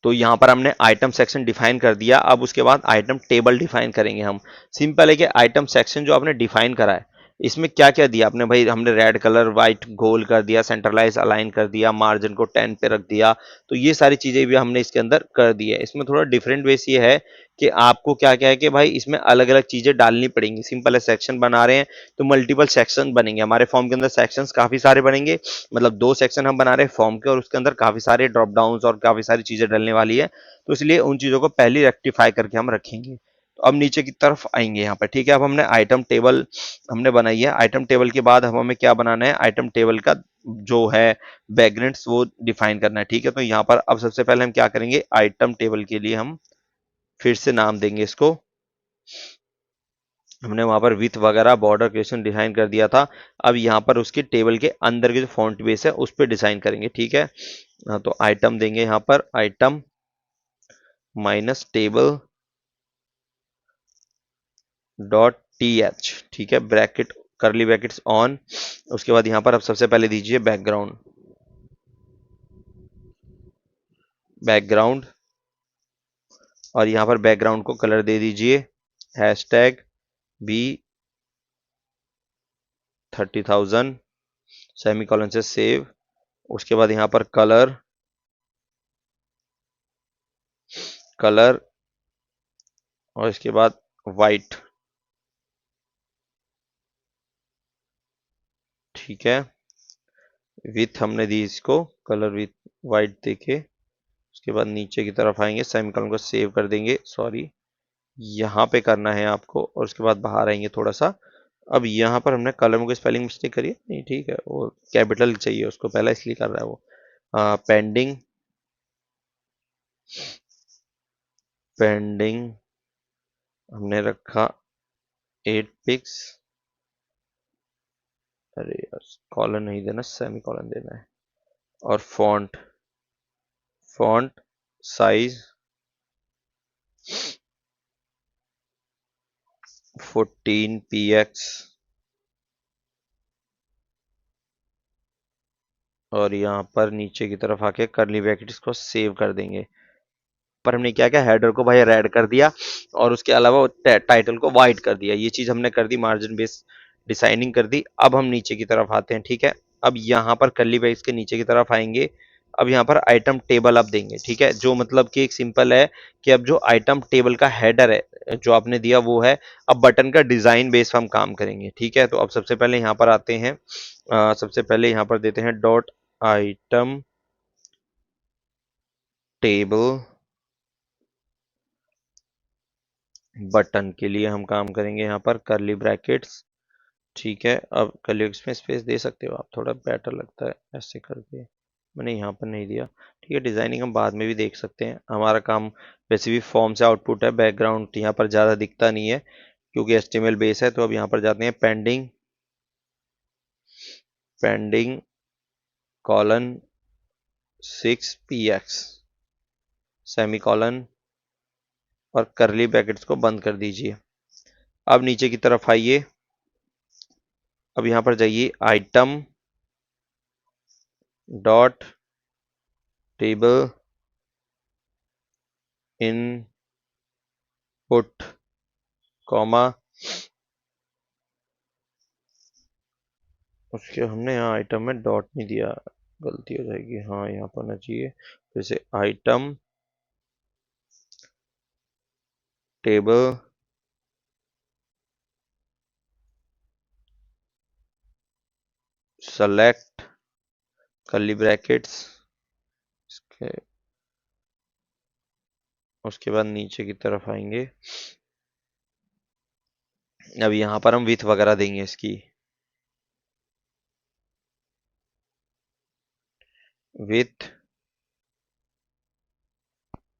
तो यहां पर हमने आइटम सेक्शन डिफाइन कर दिया, अब उसके बाद आइटम टेबल डिफाइन करेंगे हम। सिंपल है कि आइटम सेक्शन जो आपने डिफाइन करा है, इसमें क्या क्या दिया आपने भाई, हमने रेड कलर वाइट गोल कर दिया, सेंट्रलाइज अलाइन कर दिया, मार्जिन को 10 पे रख दिया। तो ये सारी चीजें भी हमने इसके अंदर कर दी है। इसमें थोड़ा डिफरेंट वेस ये है कि आपको क्या क्या है कि भाई इसमें अलग अलग चीजें डालनी पड़ेंगी। सिंपल है, सेक्शन बना रहे हैं तो मल्टीपल सेक्शन बनेंगे हमारे फॉर्म के अंदर, सेक्शंस काफी सारे बनेंगे। मतलब दो सेक्शन हम बना रहे हैं फॉर्म के और उसके अंदर काफी सारे ड्रॉप डाउन और काफी सारी चीजें डलने वाली है। तो इसलिए उन चीजों को पहले रेक्टिफाई करके हम रखेंगे। तो अब नीचे की तरफ आएंगे यहाँ पर। ठीक है, अब हमने आइटम टेबल हमने बनाई है। आइटम टेबल के बाद हमें क्या बनाना है, आइटम टेबल का जो है बैकग्राउंड्स वो डिफाइन करना है। ठीक है, तो यहाँ पर अब सबसे पहले हम क्या करेंगे, आइटम टेबल के लिए हम फिर से नाम देंगे इसको। हमने वहां पर विथ वगैरह बॉर्डर क्रिएशन डिजाइन कर दिया था। अब यहाँ पर उसके टेबल के अंदर के जो फॉन्ट बेस है उस पर डिजाइन करेंगे, ठीक है। हाँ, तो आइटम देंगे यहाँ पर, item minus table dot T H, ठीक है, ब्रैकेट करली ब्रैकेट्स ऑन। उसके बाद यहाँ पर अब सबसे पहले दीजिए बैकग्राउंड, बैकग्राउंड, और यहाँ पर बैकग्राउंड को कलर दे दीजिए हैशटैग बी 30,000 सेमी कॉलन से सेव। उसके बाद यहाँ पर कलर, कलर, और इसके बाद वाइट, ठीक है। विथ हमने दी इसको कलर विथ वाइट देके। उसके बाद नीचे की तरफ आएंगे, सेमीकोलन को सेव कर देंगे, सॉरी यहाँ पे करना है आपको, और उसके बाद बाहर आएंगे थोड़ा सा। अब यहाँ पर हमने कलर में कोई स्पेलिंग मिस्टेक करी है नहीं, ठीक है, वो कैपिटल चाहिए उसको पहला, इसलिए कर रहा है वो। पेंडिंग, पेंडिंग हमने रखा 8 पिक्स, अरे यार कॉलन नहीं देना, सेमी कॉलन देना है। और फॉन्ट, फॉन्ट साइज 14 px, और यहाँ पर नीचे की तरफ आके करली ब्रैकेट्स को सेव कर देंगे। पर हमने क्या किया, हेडर को भाई रेड कर दिया, और उसके अलावा टाइटल को वाइट कर दिया। ये चीज हमने कर दी, मार्जिन बेस डिसाइनिंग कर दी। अब हम नीचे की तरफ आते हैं, ठीक है। अब यहाँ पर कर्ली ब्रैकेट्स के नीचे की तरफ आएंगे। अब यहाँ पर आइटम टेबल अब देंगे, ठीक है, जो मतलब कि एक सिंपल है कि अब जो आइटम टेबल का हेडर है जो आपने दिया वो है। अब बटन का डिजाइन बेस हम काम करेंगे, ठीक है। तो अब सबसे पहले यहाँ पर आते हैं, सबसे पहले यहाँ पर देते हैं डॉट आइटम टेबल, बटन के लिए हम काम करेंगे यहाँ पर करली ब्रैकेट्स, ठीक है। अब करली ब्रैकेट्स में स्पेस दे सकते हो आप, थोड़ा बेटर लगता है ऐसे करके, मैंने यहाँ पर नहीं दिया, ठीक है। डिजाइनिंग हम बाद में भी देख सकते हैं, हमारा काम वैसे भी फॉर्म से आउटपुट है। बैकग्राउंड यहाँ पर ज़्यादा दिखता नहीं है क्योंकि एचटीएमएल बेस है। तो अब यहाँ पर जाते हैं pending, pending colon 6 px semi colon, और करली ब्रैकेट्स को बंद कर दीजिए। अब नीचे की तरफ आइए, अब यहाँ पर जाइए item dot table input comma, उसके हमने यहाँ आइटम में डॉट नहीं दिया, गलती हो जाएगी, हाँ यहाँ पर आना चाहिए। फिर से item table select curly brackets, उसके बाद नीचे की तरफ आएंगे। अब यहाँ पर हम विथ वगैरह देंगे इसकी, विथ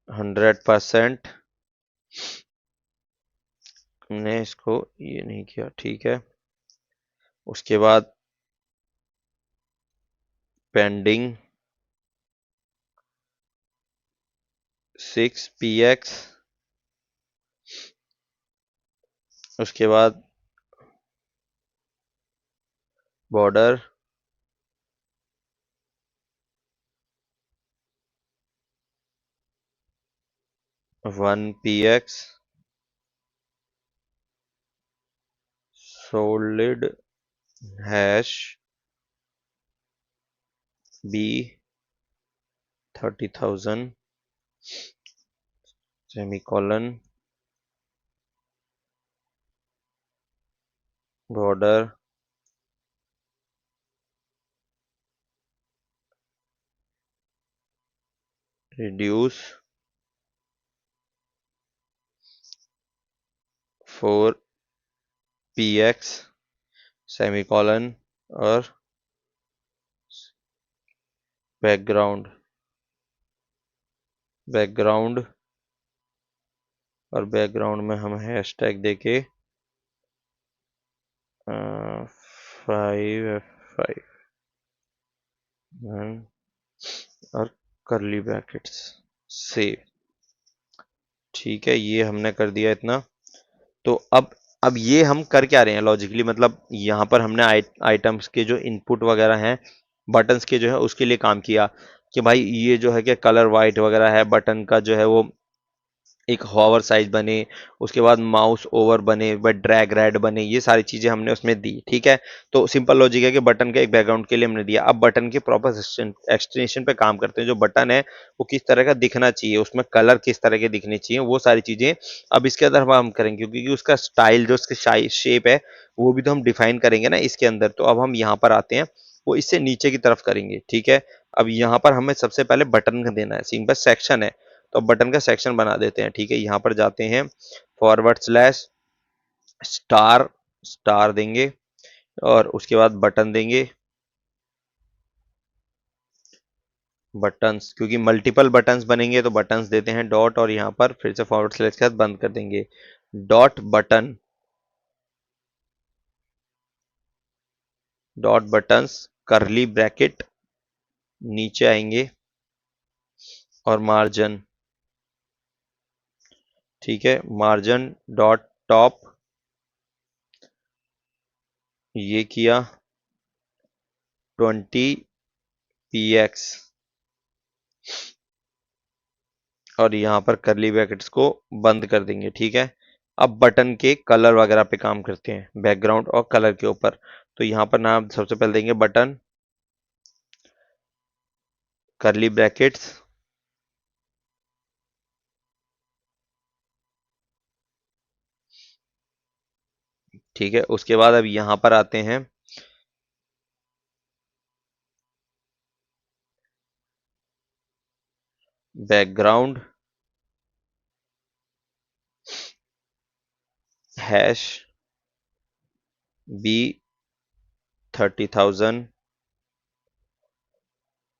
100%। हमने इसको ये नहीं किया, ठीक है। उसके बाद पेंडिंग 6 px, उसके बाद border 1 px, solid hash B 30,000 semicolon, border reduce 4 px semicolon, और बैकग्राउंड, बैकग्राउंड और बैकग्राउंड में हम हैशटैग देके 5F5 और करली ब्रैकेट्स सेव। ठीक है, ये हमने कर दिया इतना। तो अब ये हम कर क्या रहे हैं लॉजिकली, मतलब यहाँ पर हमने आइटम्स के जो इनपुट वगैरह हैं बटन्स के जो है उसके लिए काम किया कि भाई ये जो है कि कलर वाइट वगैरह है, बटन का जो है वो एक हॉवर साइज बने, उसके बाद माउस ओवर बने, ड्रैग रेड बने, ये सारी चीजें हमने उसमें दी। ठीक है, तो सिंपल लॉजिक है कि बटन के एक बैकग्राउंड के लिए हमने दिया। अब बटन के प्रॉपर एक्सटेंशन पे काम करते हैं। जो बटन है वो किस तरह का दिखना चाहिए, उसमें कलर किस तरह के दिखने चाहिए, वो सारी चीजें अब इसके अंदर हम करेंगे, क्योंकि उसका स्टाइल जो उसका शेप है वो भी तो हम डिफाइन करेंगे ना इसके अंदर। तो अब हम यहाँ पर आते हैं, वो इससे नीचे की तरफ करेंगे। ठीक है, अब यहाँ पर हमें सबसे पहले बटन का देना है, सिंपल सेक्शन है, तो अब बटन का सेक्शन बना देते हैं। ठीक है, यहाँ पर जाते हैं, फॉरवर्ड स्लैश स्टार, स्टार देंगे और उसके बाद बटन देंगे, बटन्स, क्योंकि मल्टीपल बटन्स बनेंगे तो बटन्स देते हैं डॉट, और यहाँ पर फिर से फॉरवर्ड स्लैश के साथ बंद कर देंगे, डॉट बटन, डॉट बटन्स करली ब्रैकेट, नीचे आएंगे और मार्जिन। ठीक है, मार्जिन डॉट टॉप, ये किया 20 px, और यहाँ पर करली ब्रैकेट्स को बंद कर देंगे। ठीक है, अब बटन के कलर वगैरह पे काम करते हैं, बैकग्राउंड और कलर के ऊपर। तो यहाँ पर नाम सबसे पहले देंगे बटन, करली ब्रैकेट्स, ठीक है, उसके बाद अब यहाँ पर आते हैं, बैकग्राउंड हैश बी 30,000,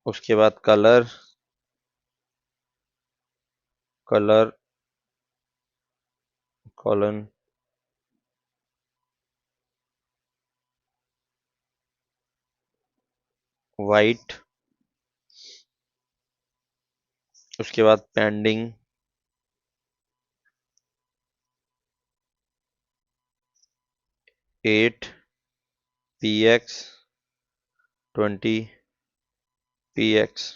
उसके बाद कलर, कलर कॉलन वाइट, उसके बाद पेंडिंग 8 px 20 px।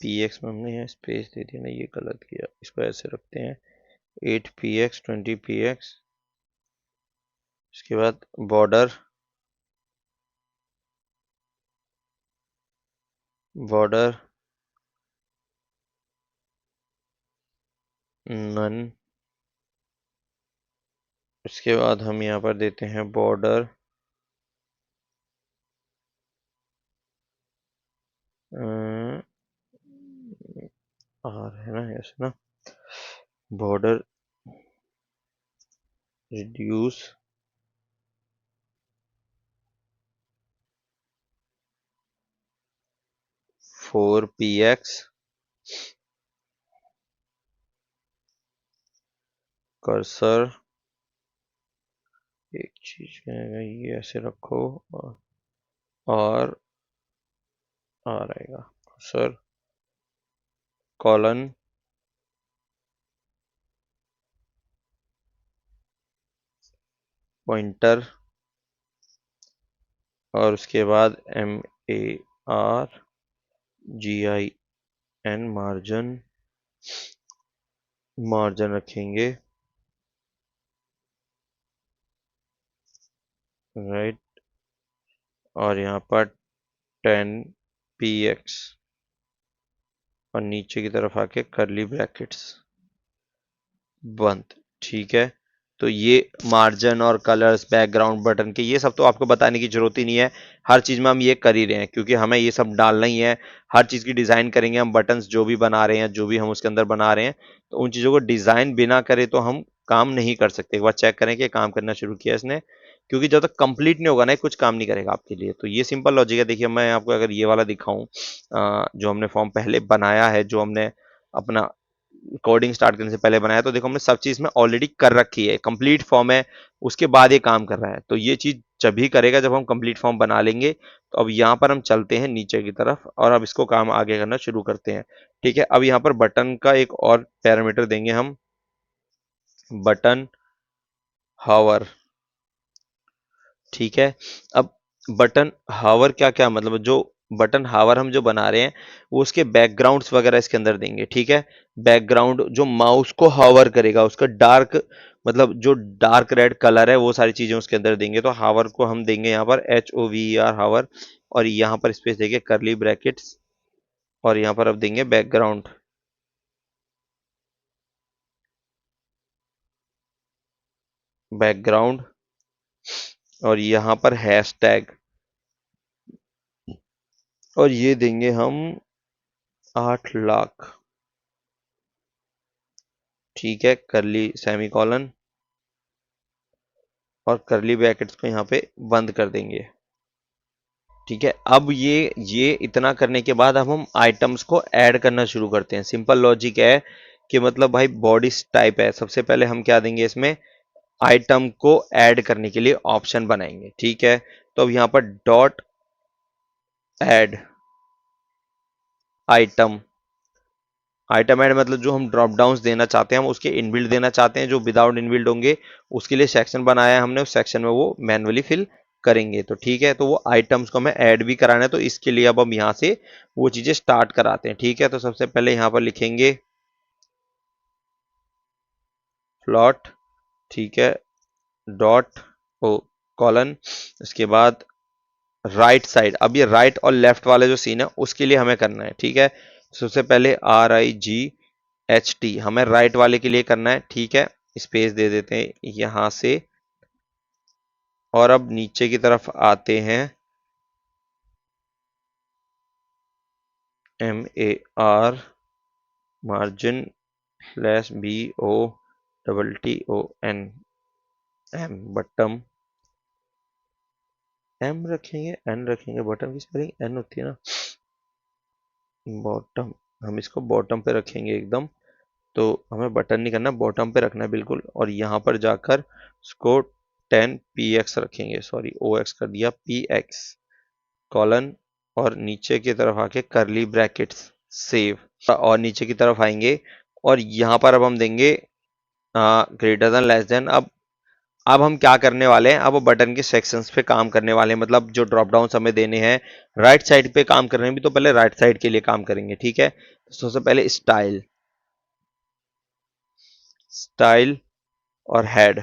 px में हमने यहाँ स्पेस दे दिया ना, ये गलत किया, इसको ऐसे रखते हैं 8 px 20 px। उसके बाद बॉर्डर, बॉर्डर नन, उसके बाद हम यहाँ पर देते हैं बॉर्डर आर है ना, ऐसे ना, बॉर्डर रिड्यूस 4 px, कर्सर, एक चीज कहेगा ये ऐसे रखो, और आ रहेगा कर्सर कॉलन पॉइंटर, और उसके बाद MARGIN मार्जिन, मार्जिन रखेंगे राइट, और यहाँ पर 10 px, और नीचे की तरफ आके करली ब्रैकेट्स बंद। ठीक है, तो ये मार्जिन और कलर्स, बैकग्राउंड, बटन के, ये सब तो आपको बताने की जरूरत ही नहीं है, हर चीज में हम ये कर ही रहे हैं, क्योंकि हमें ये सब डालना ही है। हर चीज की डिजाइन करेंगे हम, बटन्स जो भी बना रहे हैं, जो भी हम उसके अंदर बना रहे हैं, तो उन चीजों को डिजाइन बिना करे तो हम काम नहीं कर सकते। एक बार चेक करें कि काम करना शुरू किया इसने, क्योंकि जब तक कंप्लीट नहीं होगा ना कुछ काम नहीं करेगा आपके लिए। तो ये सिंपल लॉजिक है। देखिए मैं आपको अगर ये वाला दिखाऊं, जो हमने फॉर्म पहले बनाया है, जो हमने अपना कोडिंग स्टार्ट करने से पहले बनाया, तो देखो हमने सब चीज में ऑलरेडी कर रखी है, कंप्लीट फॉर्म है, उसके बाद ये काम कर रहा है। तो ये चीज जब भी करेगा जब हम कंप्लीट फॉर्म बना लेंगे। तो अब यहाँ पर हम चलते हैं नीचे की तरफ और अब इसको काम आगे करना शुरू करते हैं। ठीक है, अब यहाँ पर बटन का एक और पैरामीटर देंगे हम, बटन हावर। ठीक है, अब बटन हावर क्या क्या मतलब, जो बटन हावर हम जो बना रहे हैं वो उसके बैकग्राउंड्स वगैरह इसके अंदर देंगे। ठीक है, बैकग्राउंड जो माउस को हावर करेगा उसका डार्क, मतलब जो डार्क रेड कलर है वो सारी चीजें उसके अंदर देंगे। तो हावर को हम देंगे यहाँ पर HOVER हावर, और यहाँ पर स्पेस देंगे करली ब्रैकेट्स, और यहाँ पर अब देंगे बैकग्राउंड, बैकग्राउंड, और यहाँ पर हैशटैग, और ये देंगे हम 8 लाख। ठीक है, करली सेमीकोलन, और करली ब्रैकेट्स को यहाँ पे बंद कर देंगे। ठीक है, अब ये इतना करने के बाद अब हम आइटम्स को ऐड करना शुरू करते हैं। सिंपल लॉजिक है कि मतलब भाई बॉडी टाइप है, सबसे पहले हम क्या देंगे इसमें, आइटम को ऐड करने के लिए ऑप्शन बनाएंगे। ठीक है, तो अब यहाँ पर dot add item, item add मतलब जो हम ड्रॉप डाउन्स देना चाहते हैं हम उसके इनबिल्ड देना चाहते हैं, जो विदाउट इनबिल्ड होंगे उसके लिए सेक्शन बनाया है हमने, उस सेक्शन में वो मैन्युअली फिल करेंगे। तो ठीक है, तो वो आइटम्स को हमें ऐड भी कराना है, तो इसके लिए अब हम यहाँ से वो चीजें स्टार्ट कराते हैं। ठीक है, तो सबसे पहले यहाँ पर लिखेंगे फ्लॉट। ठीक है, डॉट ओ कॉलन, इसके बाद राइट साइड, अब ये राइट और लेफ्ट वाले जो सीन है उसके लिए हमें करना है। ठीक है, सबसे पहले RIGHT हमें राइट वाले के लिए करना है। ठीक है, स्पेस दे देते हैं यहां से, और अब नीचे की तरफ आते हैं, MAR margin /BOTTON M bottom, M रखेंगे N रखेंगे, बटन की स्पेलिंग N होती है ना, बॉटम, हम इसको बॉटम पे रखेंगे एकदम। तो हमें बटन नहीं करना, बॉटम पे रखना है बिल्कुल, और यहाँ पर जाकर उसको 10 px रखेंगे, सॉरी OX कर दिया, PX कॉलन, और नीचे की तरफ आके करली ब्रैकेट्स सेव, और नीचे की तरफ आएंगे और यहाँ पर अब हम देंगे ग्रेटर देन लेस देन। अब हम क्या करने वाले हैं, अब बटन के सेक्शंस पे काम करने वाले हैं, मतलब जो ड्रॉप डाउन हमें देने हैं राइट साइड पे काम करने भी, तो पहले राइट साइड के लिए काम करेंगे। ठीक है, तो सबसे पहले स्टाइल, स्टाइल और हेड।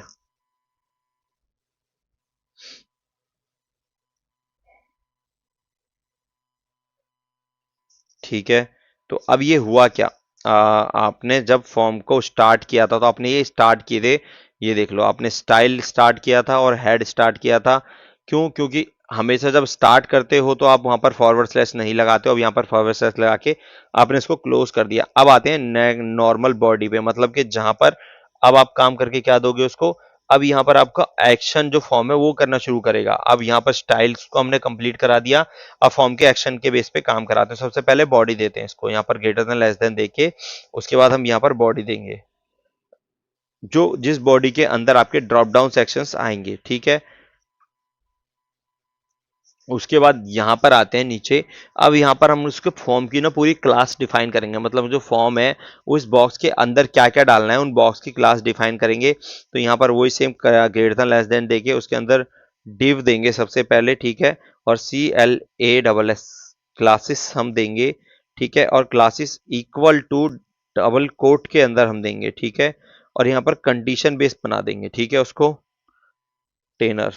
ठीक है, तो अब ये हुआ क्या, आपने जब फॉर्म को स्टार्ट किया था तो आपने ये स्टार्ट किए थे, ये देख लो आपने स्टाइल स्टार्ट किया था और हेड स्टार्ट किया था। क्यों, क्योंकि हमेशा जब स्टार्ट करते हो तो आप वहां पर फॉरवर्ड स्लैश नहीं लगाते हो, अब यहाँ पर फॉरवर्ड स्लैश लगा के आपने इसको क्लोज कर दिया। अब आते हैं नॉर्मल बॉडी पे, मतलब कि जहां पर अब आप काम करके क्या दोगे उसको, अब यहाँ पर आपका एक्शन जो फॉर्म है वो करना शुरू करेगा। अब यहाँ पर स्टाइल्स को हमने कंप्लीट करा दिया, अब फॉर्म के एक्शन के बेस पे काम कराते हैं। सबसे पहले बॉडी देते हैं इसको, यहाँ पर ग्रेटर देन लेस देन देके उसके बाद हम यहाँ पर बॉडी देंगे, जो जिस बॉडी के अंदर आपके ड्रॉप डाउन सेक्शंस आएंगे। ठीक है, उसके बाद यहाँ पर आते हैं नीचे, अब यहाँ पर हम उसके फॉर्म की ना पूरी क्लास डिफाइन करेंगे, मतलब जो फॉर्म है उस बॉक्स के अंदर क्या क्या डालना है उन बॉक्स की क्लास डिफाइन करेंगे। तो यहाँ पर वही same greater than less then देके उसके अंदर डिव देंगे सबसे पहले। ठीक है, और CLASS क्लासेस हम देंगे। ठीक है, और classes equal to double quote के अंदर हम देंगे। ठीक है, और यहाँ पर कंडीशन बेस्ड बना देंगे। ठीक है, उसको टेनर,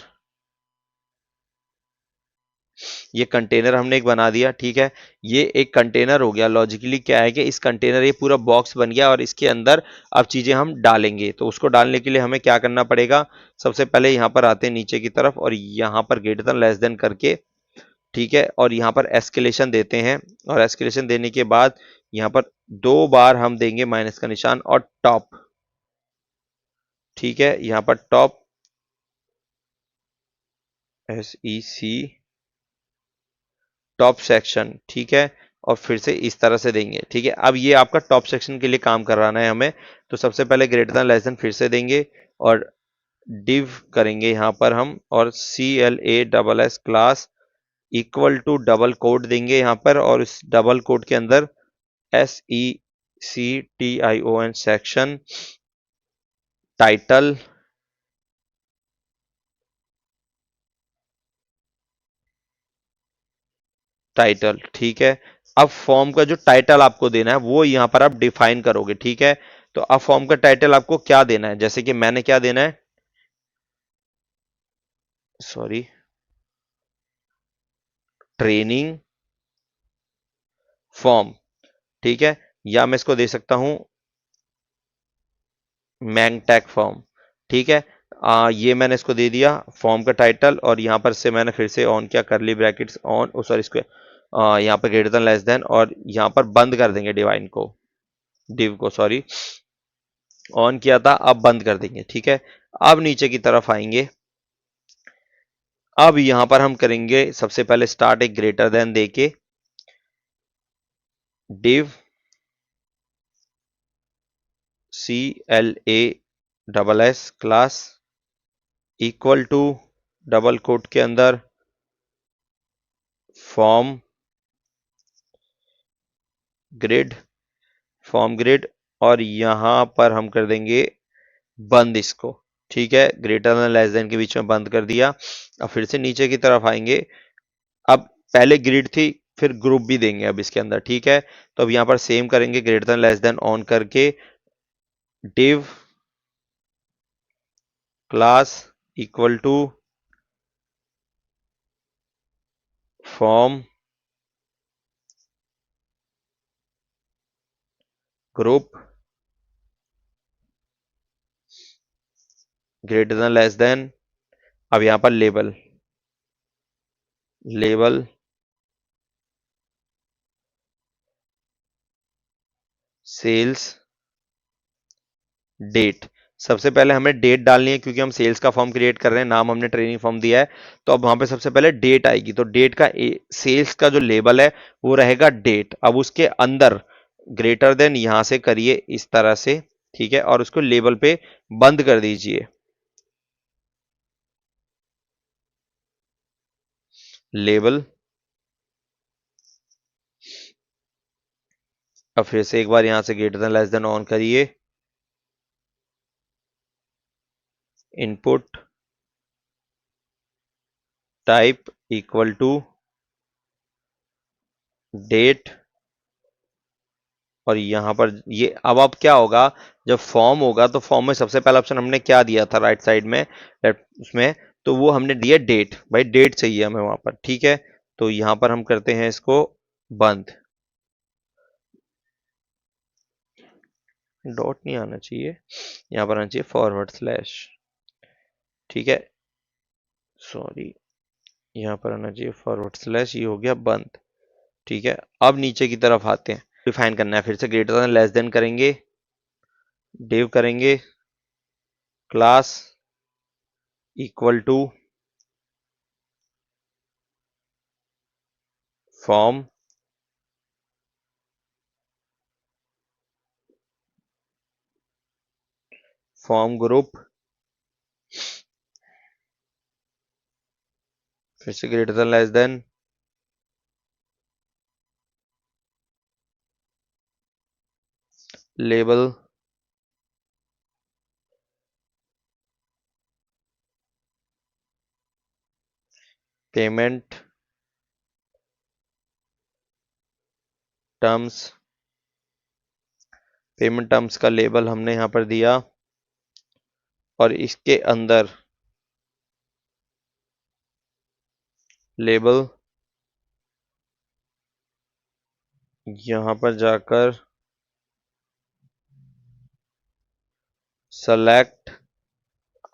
ये कंटेनर हमने एक बना दिया। ठीक है, ये एक कंटेनर हो गया। लॉजिकली क्या है कि इस कंटेनर ये पूरा बॉक्स बन गया और इसके अंदर अब चीजें हम डालेंगे। तो उसको डालने के लिए हमें क्या करना पड़ेगा, सबसे पहले यहाँ पर आते हैं नीचे की तरफ और यहाँ पर ग्रेटर देन लेस देन करके, ठीक है, और यहाँ पर एस्केलेशन देते हैं, और एस्केलेशन देने के बाद यहाँ पर 2 बार हम देंगे माइनस का निशान और टॉप। ठीक है, यहाँ पर टॉप SEC टॉप सेक्शन, ठीक है, और फिर से इस तरह से देंगे। ठीक है, अब ये आपका टॉप सेक्शन के लिए काम कराना है हमें, तो सबसे पहले ग्रेटर देन लेस देन फिर से देंगे और डिव करेंगे यहाँ पर हम, और CLA class equal to double quote देंगे यहाँ पर, और इस डबल कोट के अंदर SECTION सेक्शन टाइटल, टाइटल, ठीक है। अब फॉर्म का जो टाइटल आपको देना है वो यहां पर आप डिफाइन करोगे। ठीक है, तो अब फॉर्म का टाइटल आपको क्या देना है, जैसे कि मैंने क्या देना है, सॉरी, ट्रेनिंग फॉर्म, ठीक है, या मैं इसको दे सकता हूं मैंगटेक फॉर्म। ठीक है, ये मैंने इसको दे दिया फॉर्म का टाइटल, और यहां पर से मैंने फिर से ऑन किया करली ब्रैकेट्स ऑन, सॉरी इसको यहां पर ग्रेटर देन लेस देन, और यहां पर बंद कर देंगे डिवाइन को, डिव को, सॉरी, ऑन किया था अब बंद कर देंगे। ठीक है, अब नीचे की तरफ आएंगे, अब यहां पर हम करेंगे सबसे पहले स्टार्ट एक ग्रेटर देन देके div CLA class equal to double quote के अंदर फॉर्म ग्रिड, फॉर्म ग्रिड, और यहां पर हम कर देंगे बंद इसको। ठीक है, ग्रेटर देन लेस देन के बीच में बंद कर दिया। अब फिर से नीचे की तरफ आएंगे, अब पहले ग्रिड थी, फिर ग्रुप भी देंगे अब इसके अंदर। ठीक है, तो अब यहां पर सेम करेंगे, greater than less than on करके div class equal to form group greater than less than, अब यहां पर लेबल, लेबल सेल्स डेट, सबसे पहले हमें डेट डालनी है क्योंकि हम सेल्स का फॉर्म क्रिएट कर रहे हैं, नाम हमने ट्रेनिंग फॉर्म दिया है, तो अब वहां पे सबसे पहले डेट आएगी, तो डेट का सेल्स का जो लेबल है वो रहेगा डेट। अब उसके अंदर ग्रेटर देन यहां से करिए इस तरह से, ठीक है, और उसको लेबल पे बंद कर दीजिए, लेबल। अब फिर से एक बार यहां से greater than less than on करिए, input type equal to date, और यहां पर ये अब क्या होगा, जब फॉर्म होगा तो फॉर्म में सबसे पहला ऑप्शन हमने क्या दिया था राइट साइड में, उसमें, तो वो हमने दिया डेट, भाई डेट चाहिए हमें वहां पर। ठीक है, तो यहां पर हम करते हैं इसको बंद, डॉट नहीं आना चाहिए, यहां पर आना चाहिए फॉरवर्ड स्लैश। ठीक है, सॉरी, यहां पर आना चाहिए फॉरवर्ड स्लैश, ये हो गया बंद। ठीक है, अब नीचे की तरफ आते हैं, डिफाइन करना है, फिर से ग्रेटर देन लेस देन करेंगे, डिव करेंगे class equal to form form group, फिर से greater than less than, label payment terms, payment terms का लेबल हमने यहां पर दिया, और इसके अंदर लेबल यहां पर जाकर सेलेक्ट,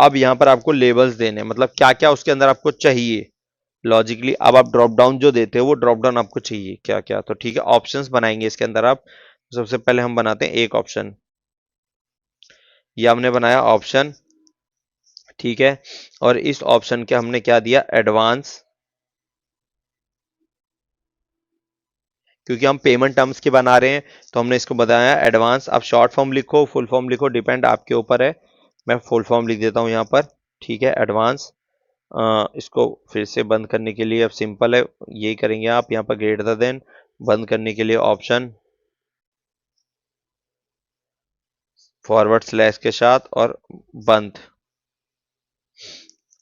अब यहां पर आपको लेबल्स देने, मतलब क्या क्या उसके अंदर आपको चाहिए लॉजिकली, अब आप ड्रॉप डाउन जो देते हो वो ड्रॉप डाउन आपको चाहिए क्या क्या, तो ठीक है, ऑप्शंस बनाएंगे इसके अंदर आप। सबसे पहले हम बनाते हैं एक ऑप्शन, ये हमने बनाया ऑप्शन, ठीक है। और इस ऑप्शन के हमने क्या दिया, एडवांस, क्योंकि हम पेमेंट टर्म्स की बना रहे हैं तो हमने इसको बताया एडवांस। अब शॉर्ट फॉर्म लिखो, फुल फॉर्म लिखो, डिपेंड आपके ऊपर है। मैं फुल फॉर्म लिख देता हूं यहाँ पर, ठीक है, एडवांस। इसको फिर से बंद करने के लिए अब सिंपल है, यही करेंगे आप, यहाँ पर ग्रेटर देन, बंद करने के लिए ऑप्शन फॉरवर्ड स्लैश के साथ और बंद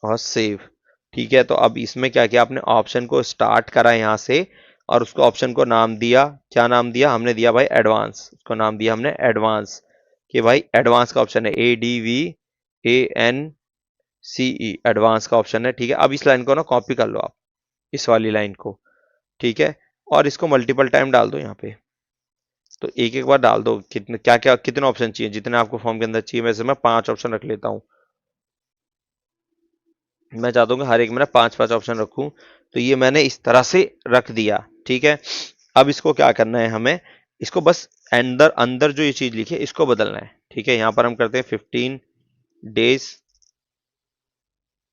और सेव। ठीक है, तो अब इसमें क्या किया आपने, ऑप्शन को स्टार्ट करा यहाँ से और उसको ऑप्शन को नाम दिया, क्या नाम दिया हमने, दिया भाई एडवांस, उसको नाम दिया हमने एडवांस, कि भाई एडवांस का ऑप्शन है, ADVANCE, एडवांस का ऑप्शन है। ठीक है, अब इस लाइन को ना कॉपी कर लो आप, इस वाली लाइन को, ठीक है, और इसको मल्टीपल टाइम डाल दो यहाँ पे। तो एक एक बार डाल दो, कितने क्या क्या कितने ऑप्शन चाहिए, जितने आपको फॉर्म के अंदर चाहिए, वैसे मैं 5 ऑप्शन रख लेता हूँ। मैं चाहता हूँ कि हर एक में ना 5-5 ऑप्शन रखूं, तो ये मैंने इस तरह से रख दिया। ठीक है, अब इसको क्या करना है हमें, इसको बस अंदर अंदर जो ये चीज लिखी है इसको बदलना है। ठीक है, यहाँ पर हम करते हैं 15 डेज,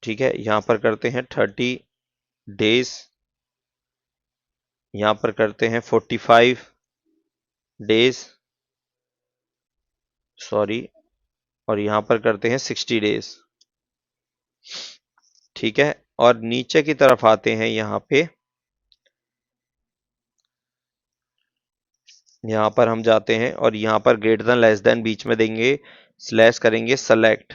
ठीक है, यहाँ पर करते हैं 30 डेज, यहाँ पर करते हैं 45 डेज, सॉरी, और यहाँ पर करते हैं 60 डेज। ठीक है, और नीचे की तरफ आते हैं, यहाँ पे यहाँ पर हम जाते हैं और यहाँ पर ग्रेटर देन लेस देन बीच में देंगे, स्लैश करेंगे सेलेक्ट,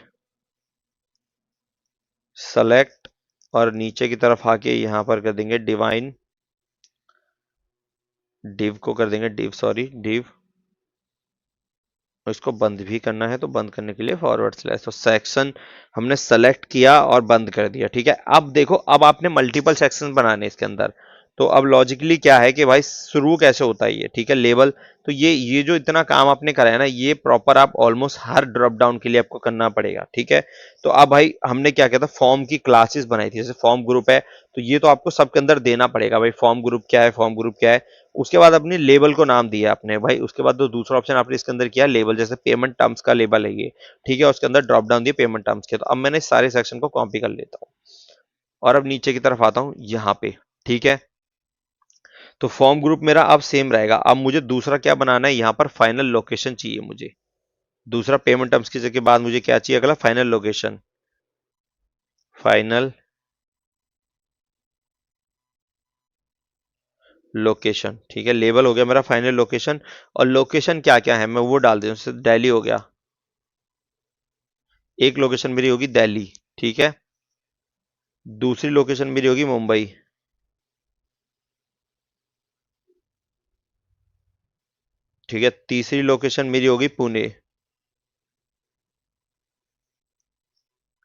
सेलेक्ट, और नीचे की तरफ आके यहाँ पर कर देंगे डिवाइन, डिव को कर देंगे डिव, सॉरी डिव, और इसको बंद भी करना है तो बंद करने के लिए फॉरवर्ड स्लैश, तो सेक्शन हमने सेलेक्ट किया और बंद कर दिया। ठीक है, अब देखो, अब आपने मल्टीपल सेक्शन बनाने इसके अंदर, तो अब लॉजिकली क्या है कि भाई शुरू कैसे होता है ये, ठीक है, लेबल, तो ये जो इतना काम आपने करा है ना, ये प्रॉपर आप ऑलमोस्ट हर ड्रॉप डाउन के लिए आपको करना पड़ेगा। ठीक है, तो अब भाई हमने क्या किया था, फॉर्म की क्लासेस बनाई थी, जैसे फॉर्म ग्रुप है, तो ये तो आपको सबके अंदर देना पड़ेगा भाई, फॉर्म ग्रुप क्या है, फॉर्म ग्रुप क्या है। उसके बाद अपनी लेबल को नाम दिया आपने भाई, उसके बाद तो दूसरा ऑप्शन आपने इसके अंदर किया लेबल, जैसे पेमेंट टर्म्स का लेबल है ये, ठीक है, उसके अंदर ड्रॉप डाउन दिए पेमेंट टर्म्स के। तो अब मैंने सारे सेक्शन को कॉपी कर लेता हूँ और अब नीचे की तरफ आता हूँ यहाँ पे। ठीक है, तो फॉर्म ग्रुप मेरा अब सेम रहेगा। अब मुझे दूसरा क्या बनाना है, यहाँ पर फाइनल लोकेशन चाहिए मुझे, दूसरा पेमेंट टर्म्स की जगह बाद मुझे क्या चाहिए, अगला फाइनल लोकेशन, फाइनल लोकेशन। ठीक है, लेबल हो गया मेरा फाइनल लोकेशन, और लोकेशन क्या क्या है मैं वो डाल दूं, जैसे दिल्ली हो गया, एक लोकेशन मेरी होगी दिल्ली, ठीक है, दूसरी लोकेशन मेरी होगी मुंबई, ठीक है, तीसरी लोकेशन मेरी होगी पुणे,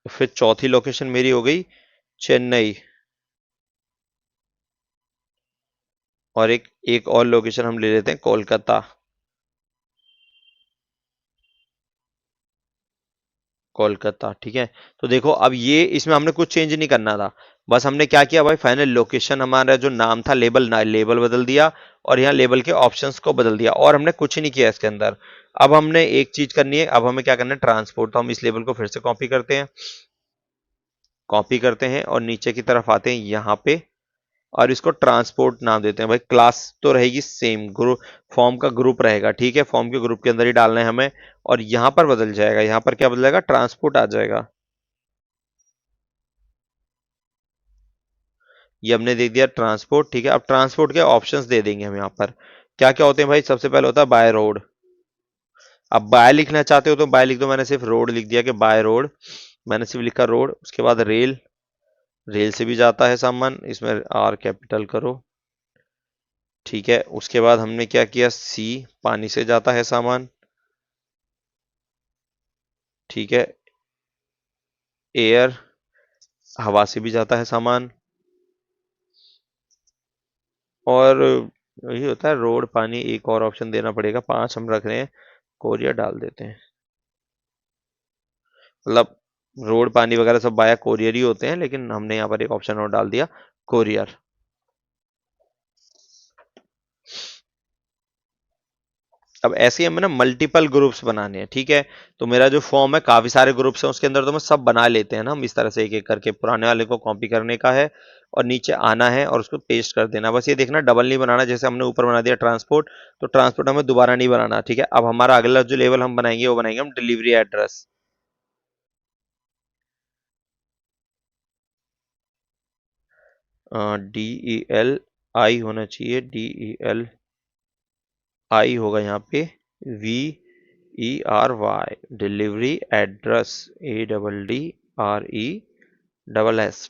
फिर चौथी लोकेशन मेरी हो गई चेन्नई, और एक एक और लोकेशन हम ले लेते हैं कोलकाता, कोलकाता। ठीक है, तो देखो अब ये इसमें हमने कुछ चेंज नहीं करना था, बस हमने क्या किया भाई, फाइनल लोकेशन हमारा जो नाम था, लेबल ना लेबल बदल दिया, और यहाँ लेबल के ऑप्शंस को बदल दिया, और हमने कुछ नहीं किया इसके अंदर। अब हमने एक चीज करनी है, अब हमें क्या करना है, ट्रांसपोर्ट, तो हम इस लेबल को फिर से कॉपी करते हैं, कॉपी करते हैं और नीचे की तरफ आते हैं यहाँ पे, और इसको ट्रांसपोर्ट नाम देते हैं भाई, क्लास तो रहेगी सेम, ग्रुप फॉर्म का ग्रुप रहेगा, ठीक है, फॉर्म के ग्रुप के अंदर ही डालना है हमें, और यहां पर बदल जाएगा, यहां पर क्या बदल जाएगा, ट्रांसपोर्ट आ जाएगा। ये हमने दे दिया ट्रांसपोर्ट। ठीक है, अब ट्रांसपोर्ट के ऑप्शंस दे देंगे हम यहाँ पर, क्या क्या होते हैं भाई, सबसे पहले होता है बाय रोड, अब बाय लिखना चाहते हो तो बाय लिख दो, मैंने सिर्फ रोड लिख दिया कि बाय रोड, मैंने सिर्फ लिखा रोड। उसके बाद रेल, रेल से भी जाता है सामान, इसमें आर कैपिटल करो, ठीक है, उसके बाद हमने क्या किया, सी, पानी से जाता है सामान, ठीक है, एयर, हवा से भी जाता है सामान, और यही होता है रोड, पानी, एक और ऑप्शन देना पड़ेगा, 5 हम रख रहे हैं, कोरियर डाल देते हैं, मतलब रोड पानी वगैरह सब बाया कोरियर ही होते हैं, लेकिन हमने यहाँ पर एक ऑप्शन और डाल दिया, कोरियर। अब ऐसे ही हमें ना मल्टीपल ग्रुप्स बनाने हैं, ठीक है। तो मेरा जो फॉर्म है काफी सारे ग्रुप्स हैं, उसके अंदर तो मैं सब बना लेते हैं ना हम इस तरह से एक एक करके। पुराने वाले को कॉपी करने का है और नीचे आना है और उसको पेस्ट कर देना। बस ये देखना डबल नहीं बनाना, जैसे हमने ऊपर बना दिया ट्रांसपोर्ट, तो ट्रांसपोर्ट हमें दोबारा नहीं बनाना, ठीक है। अब हमारा अगला जो लेवल हम बनाएंगे वो बनाएंगे हम डिलीवरी एड्रेस। DELI होना चाहिए, DELI होगा यहाँ पे, VERY, delivery address, ADDRESS,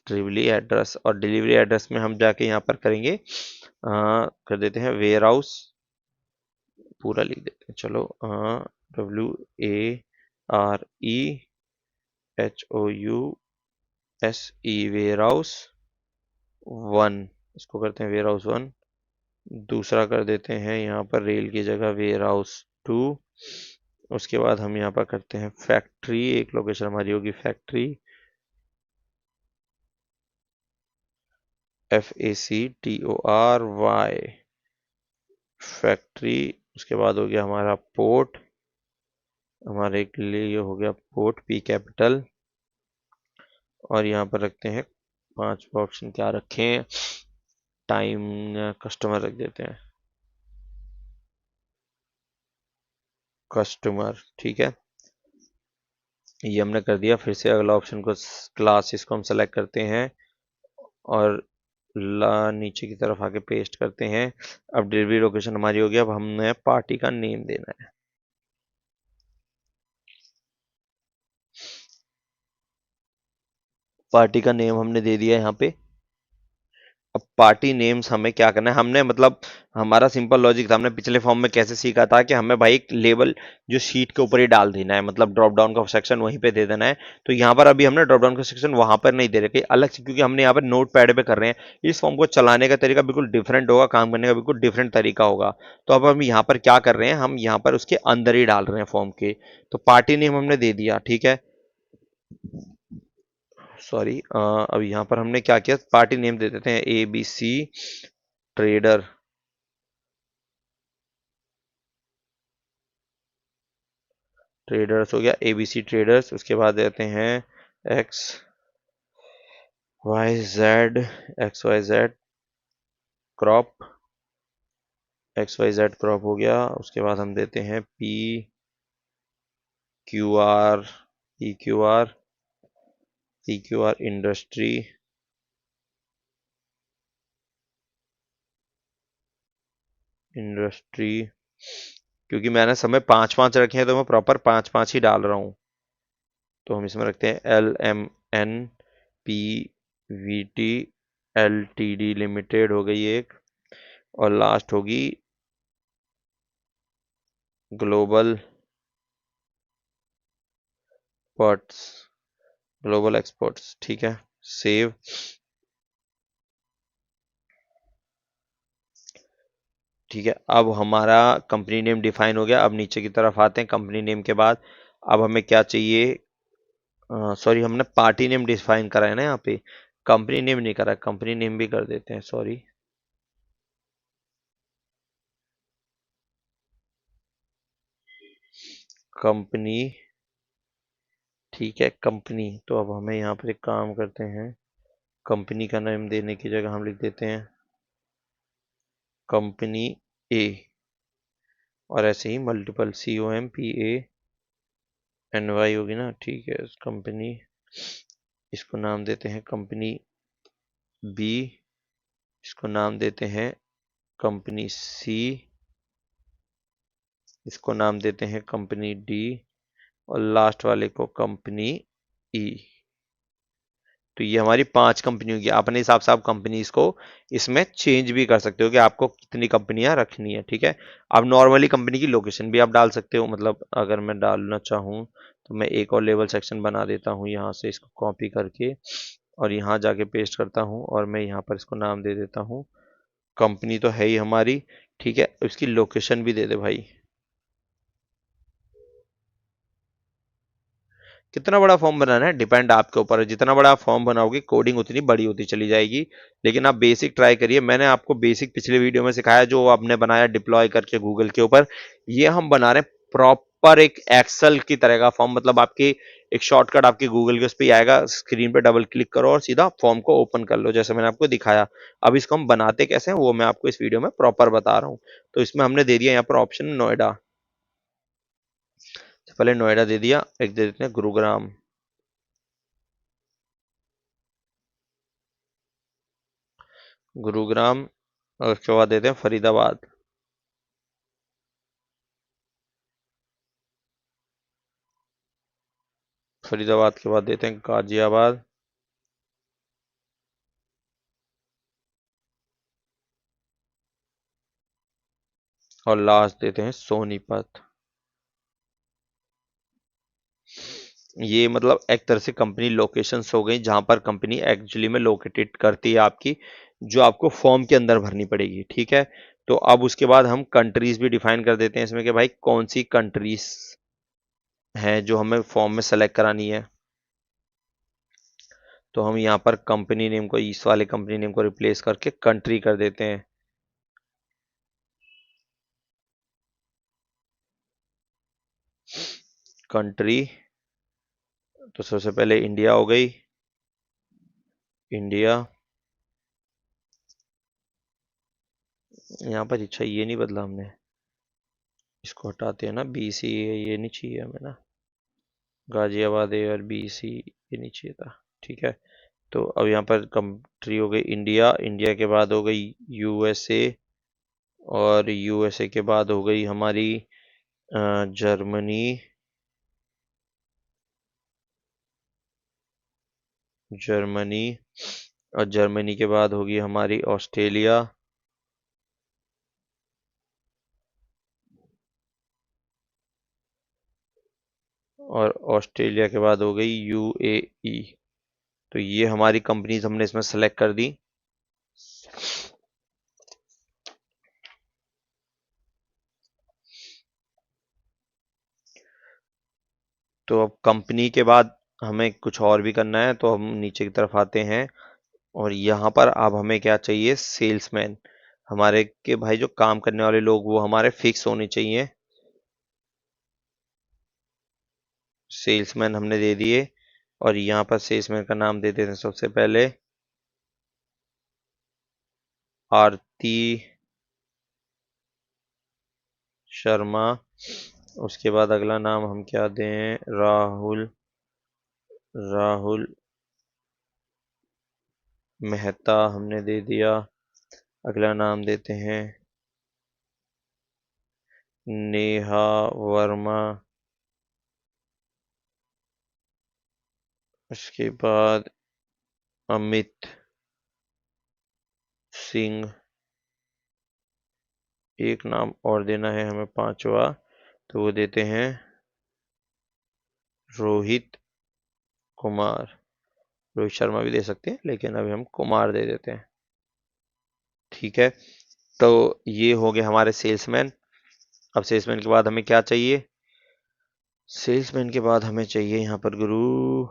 delivery address. और डिलीवरी एड्रेस में हम जाके यहाँ पर करेंगे, कर देते हैं वेयर हाउस, पूरा लिख देते हैं, चलो, WAREHOUSE, वेयर हाउस 1, इसको करते हैं वेयर हाउस 1। दूसरा कर देते हैं यहाँ पर रेल की जगह वेयर हाउस 2। उसके बाद हम यहाँ पर करते हैं फैक्ट्री, एक लोकेशन हमारी होगी फैक्ट्री, FACTORY, फैक्ट्री। उसके बाद हो गया हमारा पोर्ट, हमारे के लिए ये हो गया पोर्ट, P कैपिटल। और यहाँ पर रखते हैं पांचवा ऑप्शन, क्या रखें, टाइम कस्टमर रख देते हैं, कस्टमर, ठीक है। ये हमने कर दिया। फिर से अगला ऑप्शन को, क्लास, इसको हम सेलेक्ट करते हैं और ला नीचे की तरफ आके पेस्ट करते हैं। अब डिलीवरी लोकेशन हमारी हो गई। अब हमने पार्टी का नेम देना है, पार्टी का नेम हमने दे दिया यहाँ पे। अब पार्टी नेम्स हमें क्या करना है, हमने मतलब हमारा सिंपल लॉजिक था, हमने पिछले फॉर्म में कैसे सीखा था कि हमें भाई एक लेबल जो शीट के ऊपर ही डाल देना है, मतलब ड्रॉप डाउन का सेक्शन वहीं पे दे देना है। तो यहाँ पर अभी हमने ड्रॉप डाउन का सेक्शन वहां पर नहीं दे रखे अलग से, क्योंकि हमने यहाँ पर नोट पैड पे कर रहे हैं। इस फॉर्म को चलाने का तरीका बिल्कुल डिफरेंट होगा, काम करने का बिल्कुल डिफरेंट तरीका होगा। तो अब हम यहाँ पर क्या कर रहे हैं, हम यहाँ पर उसके अंदर ही डाल रहे हैं फॉर्म के। तो पार्टी नेम हमने दे दिया, ठीक है, सॉरी। अब यहाँ पर हमने क्या किया, पार्टी नेम दे देते हैं ABC ट्रेडर, ट्रेडर्स हो गया ABC ट्रेडर्स। उसके बाद देते हैं X Y Z, XYZ crop, XYZ crop हो गया। उसके बाद हम देते हैं PQR इंडस्ट्री, क्योंकि मैंने समय पांच पांच रखे हैं तो मैं प्रॉपर पांच पांच ही डाल रहा हूं। तो हम इसमें रखते हैं LMNPVT लिमिटेड हो गई एक, और लास्ट होगी ग्लोबल एक्सपोर्ट्स, ग्लोबल एक्सपोर्ट्स, ठीक है, सेव। ठीक है, अब हमारा कंपनी नेम डिफाइन हो गया। अब नीचे की तरफ आते हैं, कंपनी नेम के बाद अब हमें क्या चाहिए, सॉरी, हमने पार्टी नेम डिफाइन करा है ना यहाँ पे, कंपनी नेम नहीं करा, कंपनी नेम भी कर देते हैं, सॉरी। कंपनी, ठीक है, कंपनी। तो अब हमें यहाँ पर एक काम करते हैं, कंपनी का नाम देने की जगह हम लिख देते हैं कंपनी ए, और ऐसे ही मल्टीपल COMPANY होगी ना, ठीक है। कंपनी, इसको नाम देते हैं कंपनी बी, इसको नाम देते हैं कंपनी सी, इसको नाम देते हैं कंपनी डी, और लास्ट वाले को कंपनी ई। तो ये हमारी पांच कंपनी होगी। अपने हिसाब से आप कंपनीज को इसमें चेंज भी कर सकते हो कि आपको कितनी कंपनियां रखनी है, ठीक है। अब नॉर्मली कंपनी की लोकेशन भी आप डाल सकते हो, मतलब अगर मैं डालना चाहूँ तो मैं एक और लेवल सेक्शन बना देता हूँ, यहाँ से इसको कॉपी करके और यहाँ जाके पेस्ट करता हूँ, और मैं यहाँ पर इसको नाम दे देता हूँ, कंपनी तो है ही हमारी, ठीक है, इसकी लोकेशन भी दे दे भाई। कितना बड़ा फॉर्म बनाना है डिपेंड आपके ऊपर है। जितना बड़ा फॉर्म बनाओगे कोडिंग उतनी बड़ी होती चली जाएगी। लेकिन आप बेसिक ट्राई करिए। मैंने आपको बेसिक पिछले वीडियो में सिखाया जो आपने बनाया डिप्लॉय करके गूगल के ऊपर। ये हम बना रहे हैं प्रॉपर एक एक्सेल की तरह का फॉर्म। मतलब आपकी एक शॉर्टकट आपके गूगल के उस पर आएगा, स्क्रीन पे डबल क्लिक करो और सीधा फॉर्म को ओपन कर लो, जैसे मैंने आपको दिखाया। अब इसको हम बनाते कैसे हैं वो मैं आपको इस वीडियो में प्रॉपर बता रहा हूँ। तो इसमें हमने दे दिया यहाँ पर ऑप्शन नोएडा। पहले नोएडा दे दिया, एक दे देते हैं गुरुग्राम। गुरुग्राम और उसके बाद देते हैं फरीदाबाद। फरीदाबाद के बाद देते हैं गाजियाबाद। और लास्ट देते हैं सोनीपत। ये मतलब एक तरह से कंपनी लोकेशंस हो गई जहां पर कंपनी एक्चुअली में लोकेटेड करती है आपकी, जो आपको फॉर्म के अंदर भरनी पड़ेगी। ठीक है। तो अब उसके बाद हम कंट्रीज भी डिफाइन कर देते हैं इसमें कि भाई कौन सी कंट्रीज हैं जो हमें फॉर्म में सेलेक्ट करानी है। तो हम यहाँ पर कंपनी नेम को, इस वाले कंपनी नेम को रिप्लेस करके कंट्री कर देते हैं। कंट्री, तो सबसे पहले इंडिया हो गई। इंडिया। यहाँ पर अच्छा ये नहीं बदला हमने, इसको हटाते हैं ना, बी सी ये नहीं चाहिए हमें ना। गाजियाबाद ए और बी सी ये नहीं चाहिए था। ठीक है। तो अब यहाँ पर कंट्री हो गई इंडिया। इंडिया के बाद हो गई यूएसए। और यूएसए के बाद हो गई हमारी जर्मनी। जर्मनी। और जर्मनी के बाद होगी हमारी ऑस्ट्रेलिया। और ऑस्ट्रेलिया के बाद हो गई यूएई। तो ये हमारी कंपनीज हमने इसमें सेलेक्ट कर दी। तो अब कंपनी के बाद हमें कुछ और भी करना है, तो हम नीचे की तरफ आते हैं। और यहाँ पर अब हमें क्या चाहिए, सेल्समैन। हमारे के भाई जो काम करने वाले लोग वो हमारे फिक्स होने चाहिए। सेल्समैन हमने दे दिए। और यहाँ पर सेल्समैन का नाम दे देते हैं सबसे पहले आरती शर्मा। उसके बाद अगला नाम हम क्या दें, राहुल। राहुल मेहता हमने दे दिया। अगला नाम देते हैं नेहा वर्मा। उसके बाद अमित सिंह। एक नाम और देना है हमें पांचवा, तो वो देते हैं रोहित कुमार। रोहित शर्मा भी दे सकते हैं लेकिन अभी हम कुमार दे देते हैं। ठीक है। तो ये हो गए हमारे सेल्समैन। अब सेल्समैन के बाद हमें क्या चाहिए, सेल्समैन के बाद हमें चाहिए यहाँ पर गुरु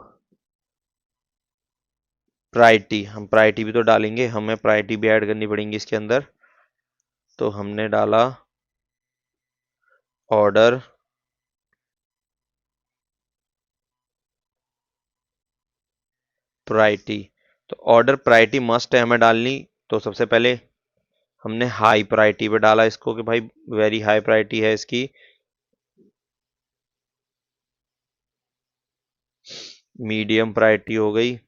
प्रायोरिटी। हम प्रायोरिटी भी तो डालेंगे, हमें प्रायोरिटी भी ऐड करनी पड़ेंगी इसके अंदर। तो हमने डाला ऑर्डर प्रायोरिटी। तो ऑर्डर प्रायोरिटी मस्ट है हमें डालनी। तो सबसे पहले हमने हाई प्रायोरिटी पे डाला इसको कि भाई वेरी हाई प्रायोरिटी है इसकी। मीडियम प्रायोरिटी हो गई।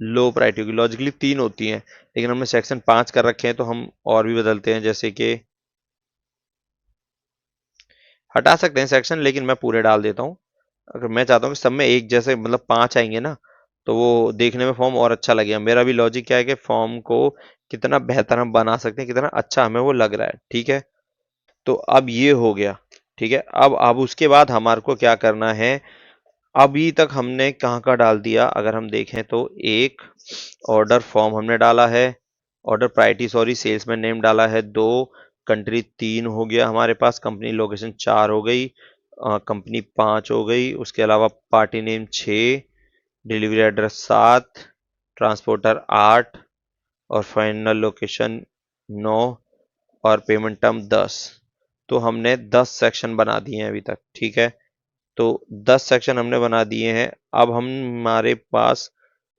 लो प्रायोरिटी की लॉजिकली तीन होती हैं, लेकिन हमने सेक्शन 5 कर रखे हैं तो हम और भी बदलते हैं, जैसे कि हटा सकते हैं सेक्शन लेकिन मैं पूरे डाल देता हूँ। अगर मैं चाहता हूँ कि सब में एक जैसे मतलब 5 आएंगे ना, तो वो देखने में फॉर्म और अच्छा लगेगा। मेरा भी लॉजिक क्या है कि फॉर्म को कितना बेहतर हम बना सकते हैं, कितना अच्छा हमें वो लग रहा है। ठीक है। तो अब ये हो गया। ठीक है। अब उसके बाद हमारे को क्या करना है, अभी तक हमने कहाँ का डाल दिया, अगर हम देखें तो एक ऑर्डर फॉर्म हमने डाला है, order priority sorry salesman name डाला है, दो कंट्री तीन हो गया हमारे पास, कंपनी लोकेशन चार हो गई, कंपनी 5 हो गई, उसके अलावा party name 6, delivery address 7, transporter 8 और फाइनल लोकेशन 9 और पेमेंट टर्म 10। तो हमने 10 सेक्शन बना दिए हैं अभी तक, ठीक है। तो 10 सेक्शन हमने बना दिए हैं। अब हम हमारे पास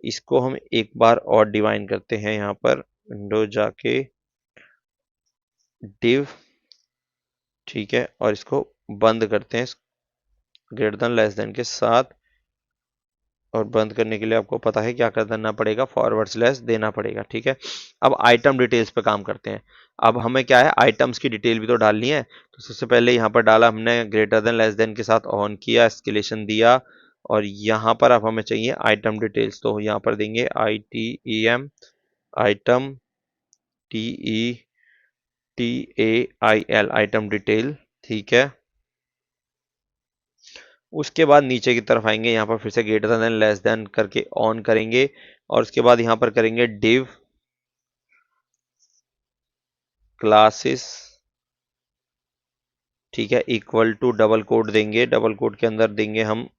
इसको हम एक बार और डिवाइन करते हैं, यहाँ पर विंडो जाके डिव, ठीक है, और इसको बंद करते हैं ग्रेटर देन लेस देन के साथ। और बंद करने के लिए आपको पता है क्या करना पड़ेगा, फॉरवर्ड स्लैश देना पड़ेगा, ठीक है। अब आइटम डिटेल्स पे काम करते हैं। अब हमें क्या है, आइटम्स की डिटेल भी तो डालनी है। तो सबसे पहले यहाँ पर डाला हमने ग्रेटर देन लेस देन के साथ ऑन किया, एस्केलेशन दिया, और यहाँ पर अब हमें चाहिए आइटम डिटेल्स। तो यहाँ पर देंगे ITEM, item, TETAIL, item detail, ठीक है। उसके बाद नीचे की तरफ आएंगे, यहाँ पर फिर से ग्रेटर देन लेस देन करके ऑन करेंगे, और उसके बाद यहाँ पर करेंगे डिव क्लासेस, ठीक है, इक्वल टू डबल कोट देंगे, डबल कोट के अंदर देंगे हम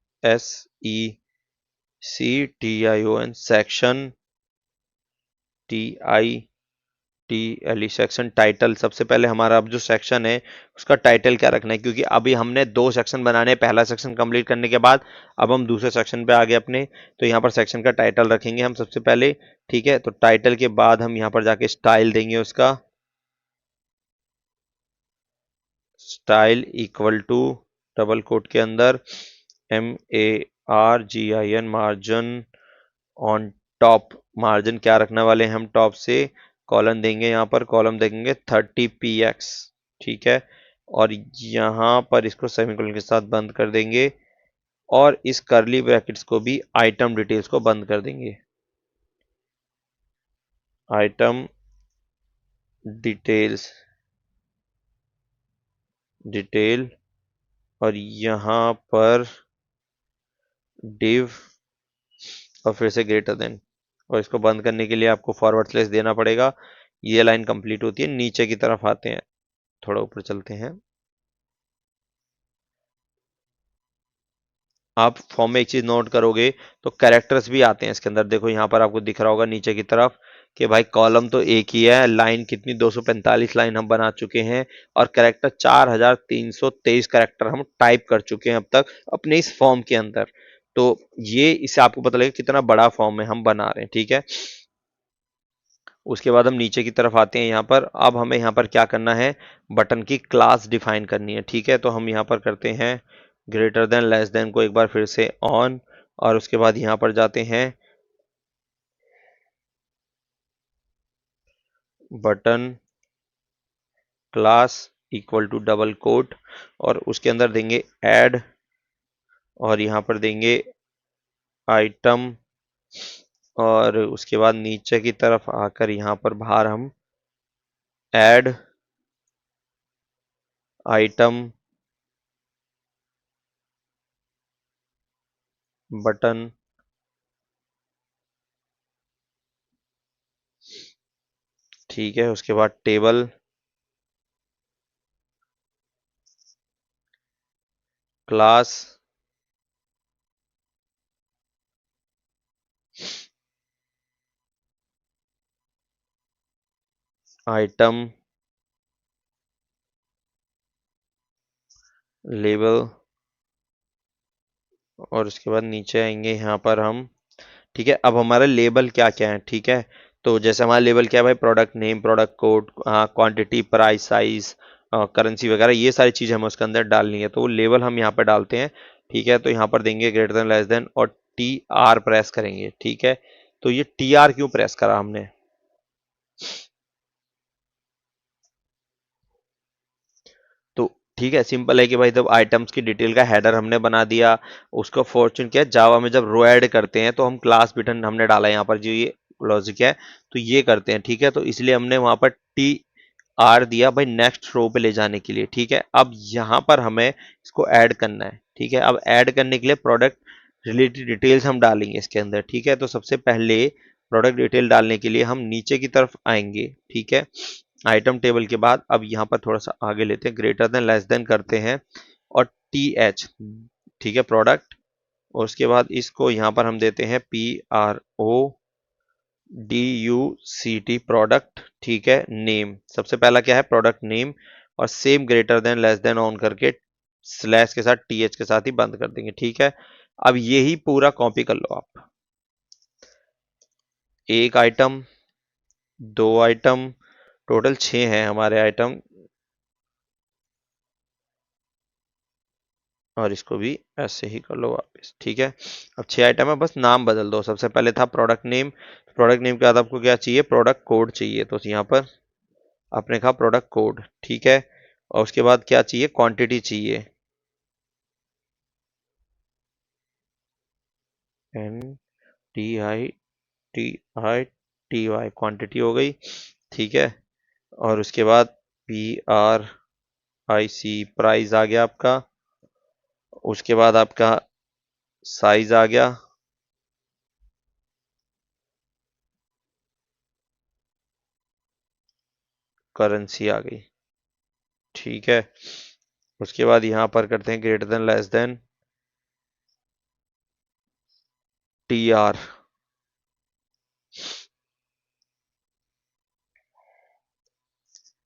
SECTION section, TITLE section, title. सबसे पहले हमारा अब जो सेक्शन है उसका टाइटल क्या रखना है, क्योंकि अभी हमने 2 सेक्शन बनाने हैं। पहला सेक्शन कंप्लीट करने के बाद अब हम दूसरे सेक्शन पे आ गए अपने। तो यहाँ पर सेक्शन का टाइटल रखेंगे हम सबसे पहले, ठीक है। तो टाइटल के बाद हम यहाँ पर जाके स्टाइल देंगे, उसका style equal to double quote के अंदर MARGIN, margin on top. Margin क्या रखने वाले हैं हम टॉप से, कॉलम देंगे, यहाँ पर कॉलम देंगे 30px, ठीक है। और यहाँ पर इसको सेमीकोलन के साथ बंद कर देंगे, और इस करली ब्रैकेट्स को भी आइटम डिटेल्स को बंद कर देंगे, आइटम डिटेल्स, डिटेल, और यहाँ पर डिव, और फिर से ग्रेटर देन। और इसको बंद करने के लिए आपको फॉरवर्ड स्लैश देना पड़ेगा। ये लाइन कंप्लीट होती है। नीचे की तरफ आते हैं, थोड़ा ऊपर चलते हैं। आप फॉर्म में एक चीज नोट करोगे तो कैरेक्टर्स भी आते हैं इसके अंदर। देखो यहाँ पर आपको दिख रहा होगा नीचे की तरफ कि भाई कॉलम तो एक ही है, लाइन कितनी 245 लाइन हम बना चुके हैं, और कैरेक्टर 4323 कैरेक्टर हम टाइप कर चुके हैं अब तक अपने इस फॉर्म के अंदर। तो ये इससे आपको पता लगेगा कितना बड़ा फॉर्म है हम बना रहे हैं, ठीक है। उसके बाद हम नीचे की तरफ आते हैं। यहाँ पर अब हमें यहाँ पर क्या करना है, बटन की क्लास डिफाइन करनी है, ठीक है। तो हम यहाँ पर करते हैं ग्रेटर देन लेस देन को एक बार फिर से ऑन, और उसके बाद यहाँ पर जाते हैं button class equal to double quote, और उसके अंदर देंगे ऐड, और यहाँ पर देंगे आइटम, और उसके बाद नीचे की तरफ आकर यहाँ पर बाहर हम ऐड आइटम बटन, ठीक है। उसके बाद टेबल क्लास आइटम लेबल, और उसके बाद नीचे आएंगे यहाँ पर हम, ठीक है। अब हमारा लेबल क्या क्या है, ठीक है। तो जैसे हमारा लेबल क्या है भाई, product name, product code, quantity, price, size, currency वगैरह, ये सारी चीज़ें हमें उसके अंदर डालनी है। तो वो लेबल हम यहाँ पर डालते हैं, ठीक है। तो यहाँ पर देंगे ग्रेटर देन लेस देन, और TR प्रेस करेंगे, ठीक है। तो ये TR क्यों प्रेस करा हमने, तो ठीक है, सिंपल है कि भाई जब आइटम्स की डिटेल का हेडर हमने बना दिया, उसको फॉर्चून क्या है, जावा में जब रो ऐड करते हैं तो हम क्लास बटन हमने डाला है यहाँ पर, जो ये लॉजिक है तो ये करते हैं, ठीक है। तो इसलिए हमने वहां पर TR दिया भाई नेक्स्ट रो पे ले जाने के लिए, ठीक है। अब यहाँ पर हमें इसको ऐड करना है, ठीक है। अब ऐड करने के लिए प्रोडक्ट रिलेटेड डिटेल्स हम डालेंगे इसके अंदर, ठीक है। तो सबसे पहले प्रोडक्ट डिटेल डालने के लिए हम नीचे की तरफ आएंगे, ठीक है। आइटम टेबल के बाद अब यहाँ पर थोड़ा सा आगे लेते हैं, ग्रेटर देन लेस देन करते हैं, और TH, ठीक है, प्रोडक्ट। और उसके बाद इसको यहाँ पर हम देते हैं PRODUCT, प्रोडक्ट, ठीक है। नेम, सबसे पहला क्या है, प्रोडक्ट नेम, और same greater than less than on करके स्लैश के साथ TH के साथ ही बंद कर देंगे, ठीक है। अब यही पूरा कॉपी कर लो आप, एक आइटम, दो आइटम, टोटल 6 हैं हमारे आइटम, और इसको भी ऐसे ही कर लो वापस, ठीक है। अब 6 आइटम है, बस नाम बदल दो। सबसे पहले था प्रोडक्ट नेम, प्रोडक्ट नेम के बाद आपको क्या चाहिए, प्रोडक्ट कोड चाहिए, तो यहाँ पर आपने कहा प्रोडक्ट कोड, ठीक है। और उसके बाद क्या चाहिए, क्वांटिटी चाहिए, NTITI क्वांटिटी हो गई, ठीक है। और उसके बाद PRIC प्राइस आ गया आपका। उसके बाद आपका साइज आ गया, करेंसी आ गई, ठीक है। उसके बाद यहां पर करते हैं greater than less then TR,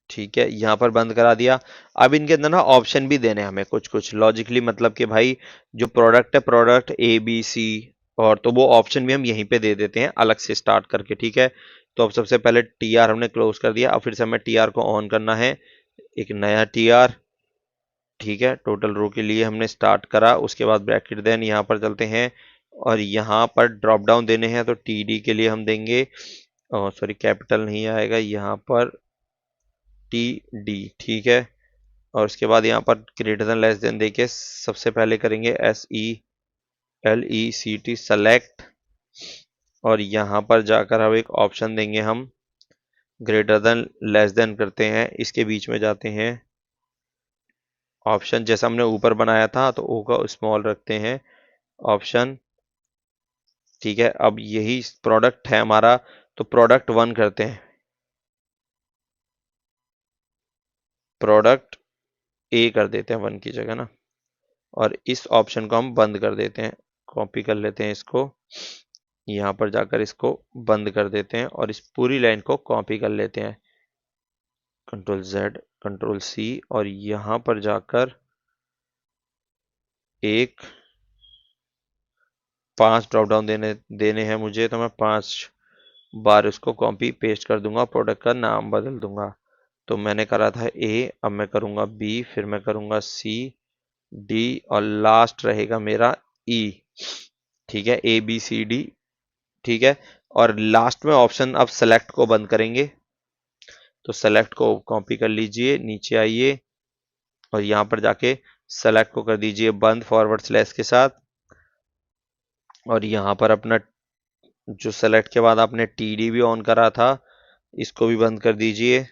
ठीक है, यहां पर बंद करा दिया। अब इनके अंदर ना ऑप्शन भी देने हैं हमें कुछ कुछ लॉजिकली, मतलब कि भाई जो प्रोडक्ट है, प्रोडक्ट ABC, और तो वो ऑप्शन भी हम यहीं पे दे देते हैं अलग से स्टार्ट करके, ठीक है। तो अब सबसे पहले TR हमने क्लोज कर दिया, अब फिर से हमें TR को ऑन करना है, एक नया TR, ठीक है। टोटल रो के लिए हमने स्टार्ट करा, उसके बाद ब्रैकेट, देन यहाँ पर चलते हैं, और यहाँ पर ड्रॉप डाउन देने हैं, तो TD के लिए हम देंगे, सॉरी कैपिटल नहीं आएगा यहाँ पर, TD, ठीक है। और उसके बाद यहाँ पर ग्रेटर देन लेस देन देके सबसे पहले करेंगे SELECT सेलेक्ट, और यहाँ पर जाकर अब एक ऑप्शन देंगे हम, ग्रेटर देन लेस देन करते हैं, इसके बीच में जाते हैं, ऑप्शन जैसा हमने ऊपर बनाया था तो ओ का स्मॉल रखते हैं, ऑप्शन, ठीक है। अब यही प्रोडक्ट है हमारा, तो प्रोडक्ट 1 करते हैं, प्रोडक्ट A कर देते हैं 1 की जगह ना, और इस ऑप्शन को हम बंद कर देते हैं, कॉपी कर लेते हैं इसको, यहाँ पर जाकर इसको बंद कर देते हैं, और इस पूरी लाइन को कॉपी कर लेते हैं, Ctrl+Z Ctrl+C, और यहाँ पर जाकर एक 5 ड्रॉप डाउन देने देने हैं मुझे, तो मैं 5 बार इसको कॉपी पेस्ट कर दूंगा, प्रोडक्ट का नाम बदल दूंगा। तो मैंने करा था A, अब मैं करूंगा B, फिर मैं करूंगा C, D, और लास्ट रहेगा मेरा E, ठीक है, ABCD, ठीक है। और लास्ट में ऑप्शन, अब सेलेक्ट को बंद करेंगे, तो सेलेक्ट को कॉपी कर लीजिए, नीचे आइए, और यहाँ पर जाके सेलेक्ट को कर दीजिए बंद फॉरवर्ड स्लैश के साथ, और यहाँ पर अपना जो सेलेक्ट के बाद आपने TD भी ऑन करा था, इसको भी बंद कर दीजिए,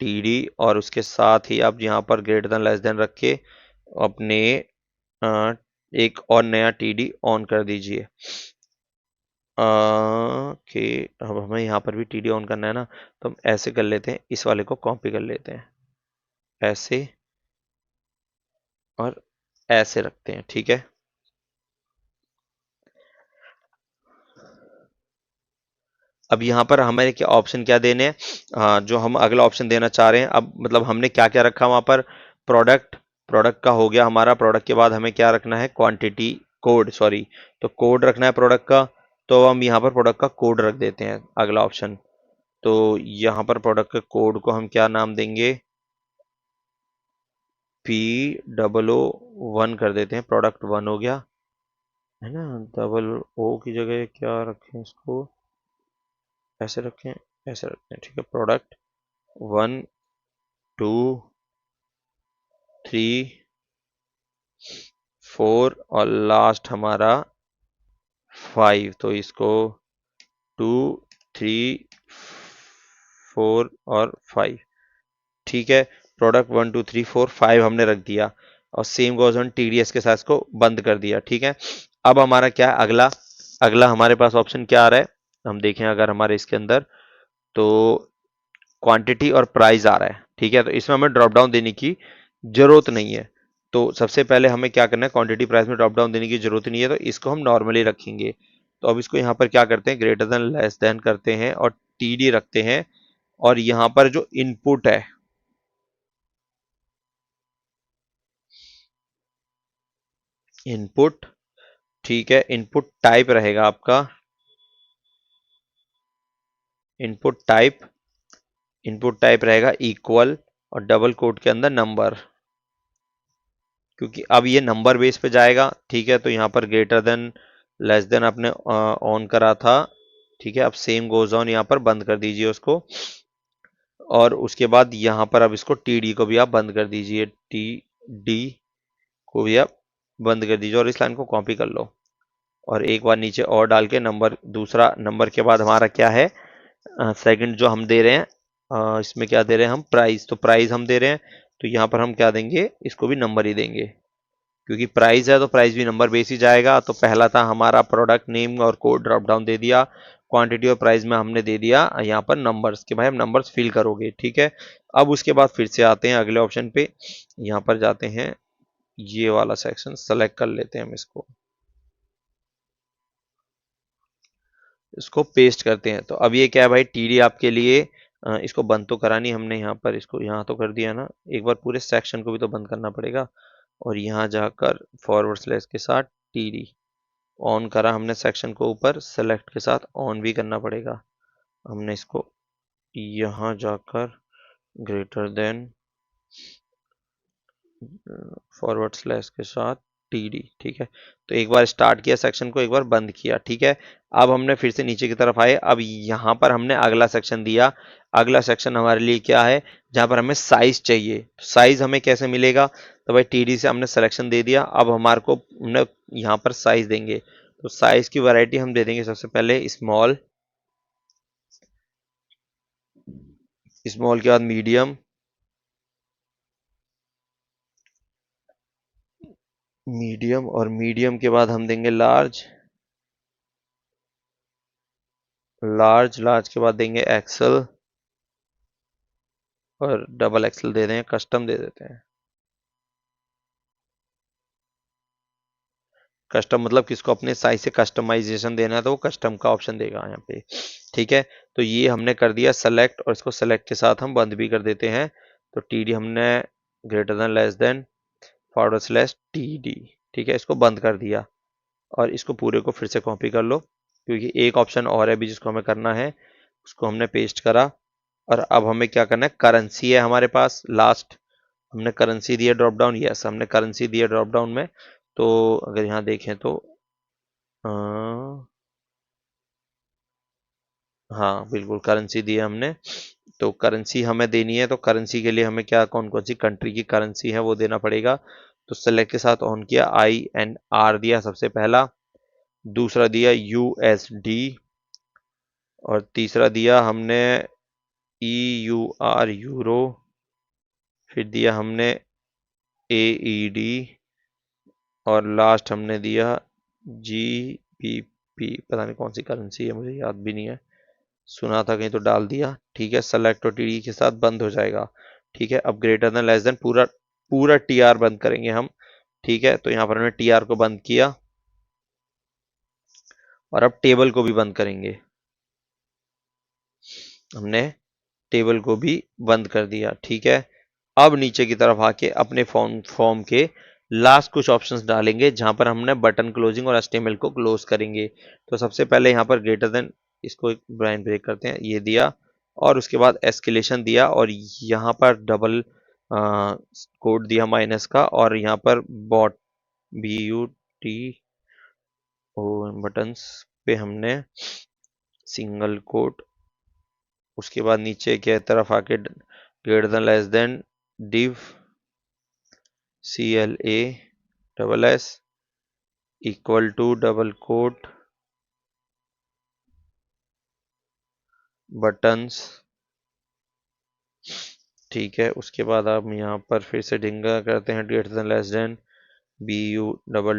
TD, और उसके साथ ही आप यहाँ पर ग्रेटर देन लेस देन रख के अपने एक और नया TD ऑन कर दीजिए, कि अब हमें यहाँ पर भी TD ऑन करना है ना, तो हम ऐसे कर लेते हैं, इस वाले को कॉपी कर लेते हैं, ऐसे और ऐसे रखते हैं, ठीक है। अब यहाँ पर हमें क्या ऑप्शन क्या देने हैं, जो हम अगला ऑप्शन देना चाह रहे हैं, अब मतलब हमने क्या क्या रखा वहां पर, प्रोडक्ट, प्रोडक्ट का हो गया हमारा, प्रोडक्ट के बाद हमें क्या रखना है, क्वांटिटी, कोड, सॉरी, तो कोड रखना है प्रोडक्ट का, तो हम यहाँ पर प्रोडक्ट का कोड रख देते हैं अगला ऑप्शन। तो यहाँ पर प्रोडक्ट के कोड को हम क्या नाम देंगे, P00 कर देते हैं, प्रोडक्ट 1 हो गया है ना, डबल O की जगह क्या रखें इसको, ऐसे रखें, ऐसे रखते हैं, ठीक है। प्रोडक्ट 1, 2, 3, 4, और लास्ट हमारा 5, तो इसको 2, 3, 4 और 5, ठीक है। प्रोडक्ट 1, 2, 3, 4, 5 हमने रख दिया, और सेम गोज ऑन TDS के साथ इसको बंद कर दिया, ठीक है। अब हमारा क्या है अगला, अगला हमारे पास ऑप्शन क्या आ रहा है, हम देखें अगर हमारे इसके अंदर, तो क्वांटिटी और प्राइस आ रहा है, ठीक है। तो इसमें हमें ड्रॉप डाउन देने की जरूरत नहीं है, तो सबसे पहले हमें क्या करना है, क्वांटिटी प्राइस में ड्रॉप डाउन देने की जरूरत नहीं है, तो इसको हम नॉर्मली रखेंगे। तो अब इसको यहाँ पर क्या करते हैं, ग्रेटर देन लेस देन करते हैं और टीडी रखते हैं। और यहाँ पर जो इनपुट है, इनपुट, ठीक है, इनपुट टाइप रहेगा आपका, इनपुट टाइप, इनपुट टाइप रहेगा इक्वल और डबल कोट के अंदर नंबर, क्योंकि अब ये नंबर बेस पे जाएगा। ठीक है, तो यहाँ पर ग्रेटर देन लेस देन आपने ऑन करा था। ठीक है, अब सेम गोज ऑन, यहाँ पर बंद कर दीजिए उसको। और उसके बाद यहाँ पर अब इसको टी डी को भी आप बंद कर दीजिए, टी डी को भी आप बंद कर दीजिए और इस लाइन को कॉपी कर लो और एक बार नीचे और डाल के नंबर, दूसरा नंबर के बाद हमारा क्या है, सेकंड जो हम दे रहे हैं, इसमें क्या दे रहे हैं हम, प्राइस, तो प्राइस हम दे रहे हैं, तो यहाँ पर हम क्या देंगे, इसको भी नंबर ही देंगे, क्योंकि प्राइस है तो प्राइस भी नंबर बेस ही जाएगा। तो पहला था हमारा प्रोडक्ट नेम और कोड ड्रॉप डाउन दे दिया, क्वांटिटी और प्राइस में हमने दे दिया यहाँ पर नंबर्स के, भाई हम नंबर्स फिल करोगे। ठीक है, अब उसके बाद फिर से आते हैं अगले ऑप्शन पे, यहाँ पर जाते हैं, ये वाला सेक्शन सेलेक्ट कर लेते हैं हम, इसको पेस्ट करते हैं। तो अब ये क्या है भाई, टीडी आपके लिए, इसको बंद तो करानी हमने, यहाँ पर इसको यहाँ तो कर दिया ना, एक बार पूरे सेक्शन को भी तो बंद करना पड़ेगा। और यहाँ जाकर फॉरवर्ड स्लैश के साथ टीडी ऑन करा हमने, सेक्शन को ऊपर सेलेक्ट के साथ ऑन भी करना पड़ेगा हमने इसको, यहाँ जाकर ग्रेटर देन फॉरवर्ड स्लैश के साथ टीडी। ठीक है, तो एक बार स्टार्ट किया सेक्शन को, एक बार बंद किया। ठीक है, अब हमने फिर से नीचे की तरफ आए, अब यहाँ पर हमने अगला सेक्शन दिया। अगला सेक्शन हमारे लिए क्या है, जहां पर हमें साइज चाहिए। साइज हमें कैसे मिलेगा, तो भाई टीडी से हमने सिलेक्शन दे दिया, अब हमारे को हमने यहाँ पर साइज देंगे। तो साइज की वैरायटी हम दे देंगे सबसे पहले स्मॉल, स्मॉल के बाद मीडियम, मीडियम और मीडियम के बाद हम देंगे लार्ज, लार्ज, लार्ज के बाद देंगे एक्सल और डबल एक्सल दे दें, कस्टम दे देते हैं। कस्टम मतलब किसको अपने साइज से कस्टमाइजेशन देना है तो वो कस्टम का ऑप्शन देगा यहाँ पे। ठीक है, तो ये हमने कर दिया सेलेक्ट और इसको सेलेक्ट के साथ हम बंद भी कर देते हैं। तो टीडी हमने greater than less then forward slash TD, ठीक है, इसको बंद कर दिया और इसको पूरे को फिर से कॉपी कर लो, क्योंकि एक ऑप्शन और है भी जिसको हमें करना है, उसको हमने पेस्ट करा। और अब हमें क्या करना है, करेंसी है हमारे पास लास्ट, हमने करेंसी दिया ड्रॉप डाउन, यस हमने करेंसी दिया ड्रॉप डाउन में। तो अगर यहाँ देखें तो अ, हाँ बिल्कुल करेंसी दी है हमने। तो करेंसी हमें देनी है, तो करेंसी के लिए हमें क्या, कौन कौन सी कंट्री की करेंसी है वो देना पड़ेगा। तो सेलेक्ट के साथ ऑन किया, आई एन आर दिया सबसे पहला, दूसरा दिया यूएसडी और तीसरा दिया हमने ई यू आर यूरो, फिर दिया हमने एईडी और लास्ट हमने दिया जीबीपी। पता नहीं कौन सी करेंसी है, मुझे याद भी नहीं है, सुना था कहीं तो डाल दिया। ठीक है, सेलेक्ट और टीडी के साथ बंद हो जाएगा। ठीक है, अब ग्रेटर देन लेस देन पूरा पूरा टीआर बंद करेंगे हम। ठीक है, तो यहाँ पर हमने टीआर को बंद किया और अब टेबल को भी बंद करेंगे, हमने टेबल को भी बंद कर दिया। ठीक है, अब नीचे की तरफ आके अपने फॉर्म फॉर्म के लास्ट कुछ ऑप्शंस डालेंगे, जहां पर हमने बटन क्लोजिंग और एचटीएमएल को क्लोज करेंगे। तो सबसे पहले यहाँ पर ग्रेटर देन, इसको एक ब्राइन ब्रेक करते हैं, ये दिया और उसके बाद एस्केलेशन दिया और यहाँ पर डबल कोड दिया माइनस का, और यहाँ पर बॉट BUT बटन्स पे हमने सिंगल कोट, उसके बाद नीचे की तरफ आके greater than less than div CLA double S equal to double quote buttons. ठीक है, उसके बाद आप यहाँ पर फिर से ढिंगा करते हैं, greater than less then BUTTON,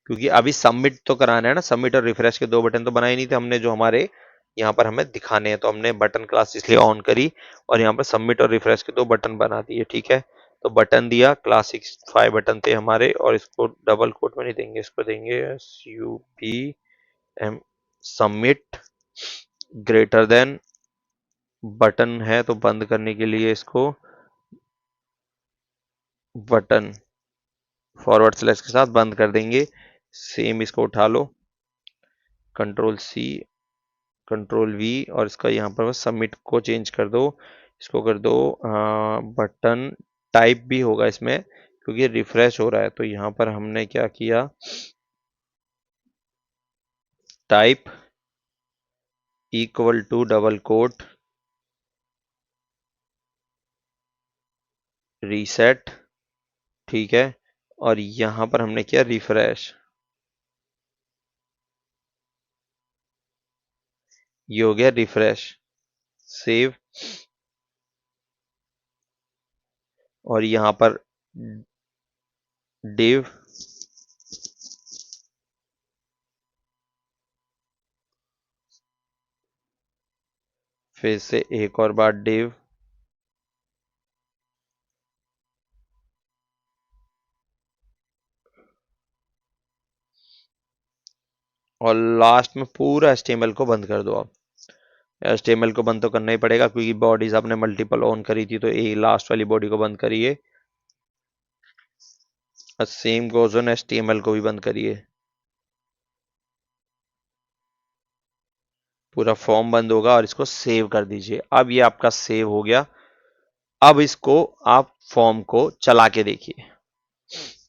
क्योंकि अभी सबमिट तो कराना है ना, सबमिट और रिफ्रेश के दो बटन तो बनाए नहीं थे हमने जो हमारे यहाँ पर हमें दिखाने हैं, तो हमने बटन क्लास इसलिए ऑन करी और यहाँ पर सबमिट और रिफ्रेश के दो बटन बना दिए। ठीक है, तो बटन दिया, क्लासिक 5 बटन थे हमारे, और इसको डबल कोट में नहीं देंगे, इसको देंगे SUBM, submit, greater than, button है तो बंद करने के लिए इसको बटन फॉरवर्ड स्लैश के साथ बंद कर देंगे। सेम इसको उठा लो, कंट्रोल C, कंट्रोल V, और इसका यहाँ पर बस सबमिट को चेंज कर दो, इसको कर दो बटन टाइप भी होगा इसमें, क्योंकि रिफ्रेश हो रहा है। तो यहाँ पर हमने क्या किया, type equal to double quote reset, ठीक है, और यहाँ पर हमने किया रिफ्रेश, ये हो गया रिफ्रेश, सेव, और यहाँ पर डिव, फिर से एक और बार डिव, और लास्ट में पूरा HTML को बंद कर दो। आप HTML को बंद तो करना ही पड़ेगा, क्योंकि बॉडीज आपने मल्टीपल ऑन करी थी, तो ये लास्ट वाली बॉडी को बंद करिए, और सेम गोज ऑन HTML को भी बंद करिए। पूरा फॉर्म बंद होगा, और इसको सेव कर दीजिए। अब ये आपका सेव हो गया। अब इसको आप फॉर्म को चला के देखिए।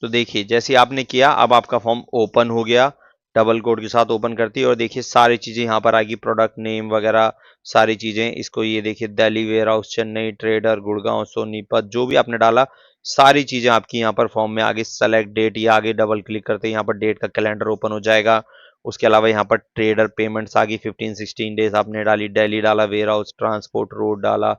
तो देखिए जैसे आपने किया, अब आपका फॉर्म ओपन हो गया, डबल कोड के साथ ओपन करती है, और देखिए सारी चीजें यहाँ पर आएगी, प्रोडक्ट नेम वगैरह सारी चीजें। इसको ये देखिए, Delhi warehouse, Chennai trader, Gurgaon, Sonipat, जो भी आपने डाला सारी चीजें आपकी यहाँ पर फॉर्म में आगे। सेलेक्ट डेट, ये आगे डबल क्लिक करते हैं यहाँ पर डेट का कैलेंडर ओपन हो जाएगा। उसके अलावा यहाँ पर ट्रेडर पेमेंट्स आ गई, 15-16 डेज आपने डाली, दिल्ली डाला, वेयर हाउस, ट्रांसपोर्ट, रोड डाला,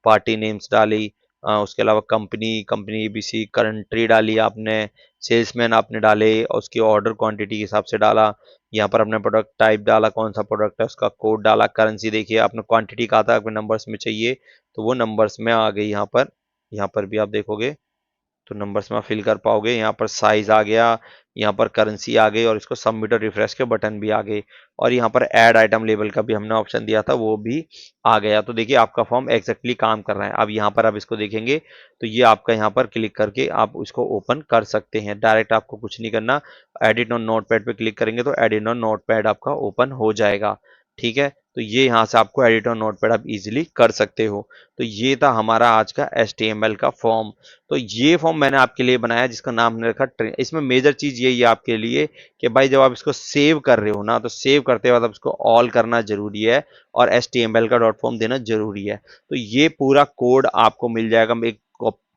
पार्टी नेम्स डाली, उसके अलावा कंपनी, कंपनी ABC, कंट्री डाली आपने, सेल्समैन आपने डाले, और उसकी ऑर्डर क्वांटिटी के हिसाब से डाला। यहाँ पर अपने प्रोडक्ट टाइप डाला, कौन सा प्रोडक्ट है उसका कोड डाला, करेंसी देखिए आपने क्वांटिटी कहा था आपके नंबर्स में चाहिए, तो वो नंबर्स में आ गई यहाँ पर। यहाँ पर भी आप देखोगे तो नंबर्स में आप फिल कर पाओगे। यहाँ पर साइज आ गया, यहाँ पर करेंसी आ गई, और इसको सबमिट और रिफ्रेश के बटन भी आ गए, और यहाँ पर ऐड आइटम लेबल का भी हमने ऑप्शन दिया था, वो भी आ गया। तो देखिए आपका फॉर्म एग्जैक्टली काम कर रहा है। अब यहाँ पर आप इसको देखेंगे तो ये आपका यहाँ पर क्लिक करके आप इसको ओपन कर सकते हैं। डायरेक्ट आपको कुछ नहीं करना, एडिट ऑन नोटपैड पे क्लिक करेंगे तो एडिट ऑन नोटपैड आपका ओपन हो जाएगा। ठीक है, तो ये यहाँ से आपको एडिट ऑन नोटपैड आप इजीली कर सकते हो। तो ये था हमारा आज का HTML का फॉर्म। तो ये फॉर्म मैंने आपके लिए बनाया, जिसका नाम हमने रखा ट्रेन। इसमें मेजर चीज यही है आपके लिए कि भाई जब आप इसको सेव कर रहे हो ना, तो सेव करते वक्त आप इसको ऑल करना जरूरी है, और HTML का डॉट फॉर्म देना जरूरी है। तो ये पूरा कोड आपको मिल जाएगा, एक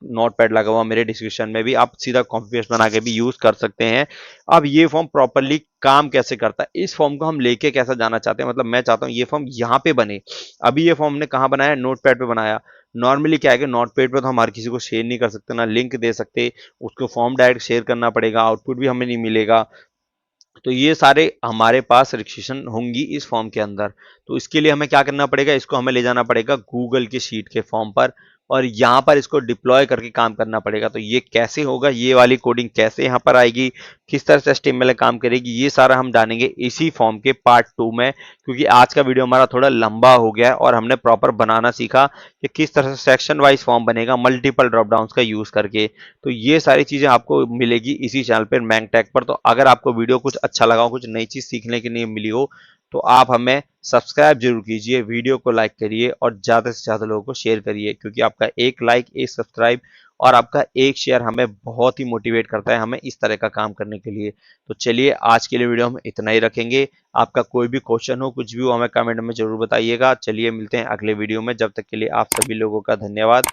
नोटपैड लगा हुआ मेरे डिस्क्रिप्शन में भी, आप सीधा कॉपी पेस्ट बना के भी यूज कर सकते हैं। अब ये फॉर्म प्रॉपरली काम कैसे करता है, इस फॉर्म को हम लेके कैसा जाना चाहते हैं, मतलब मैं चाहता हूं ये फॉर्म यहाँ पे बने। अभी ये फॉर्म हमने कहाँ बनाया, नोटपैड पे बनाया। नॉर्मली क्या है कि नोटपैड पे तो हम हर किसी को शेयर नहीं कर सकते, ना लिंक दे सकते, उसको फॉर्म डायरेक्ट शेयर करना पड़ेगा, आउटपुट भी हमें नहीं मिलेगा। तो ये सारे हमारे पास रिस्ट्रिक्शन होंगी इस फॉर्म के अंदर। तो इसके लिए हमें क्या करना पड़ेगा, इसको हमें ले जाना पड़ेगा गूगल के शीट के फॉर्म पर, और यहाँ पर इसको डिप्लॉय करके काम करना पड़ेगा। तो ये कैसे होगा, ये वाली कोडिंग कैसे यहाँ पर आएगी, किस तरह से HTML काम करेगी, ये सारा हम जानेंगे इसी फॉर्म के पार्ट 2 में। क्योंकि आज का वीडियो हमारा थोड़ा लंबा हो गया है, और हमने प्रॉपर बनाना सीखा कि किस तरह से सेक्शन वाइज फॉर्म बनेगा मल्टीपल ड्रॉप डाउन का यूज करके। तो ये सारी चीजें आपको मिलेगी इसी चैनल पर, मैंगटेक पर। तो अगर आपको वीडियो कुछ अच्छा लगा हो, कुछ नई चीज सीखने के लिए मिली हो, तो आप हमें सब्सक्राइब जरूर कीजिए, वीडियो को लाइक करिए, और ज्यादा से ज्यादा लोगों को शेयर करिए, क्योंकि आपका एक लाइक, एक सब्सक्राइब और आपका एक शेयर हमें बहुत ही मोटिवेट करता है, हमें इस तरह का काम करने के लिए। तो चलिए आज के लिए वीडियो हम इतना ही रखेंगे। आपका कोई भी क्वेश्चन हो, कुछ भी हो, हमें कमेंट में जरूर बताइएगा। चलिए मिलते हैं अगले वीडियो में, जब तक के लिए आप सभी लोगों का धन्यवाद।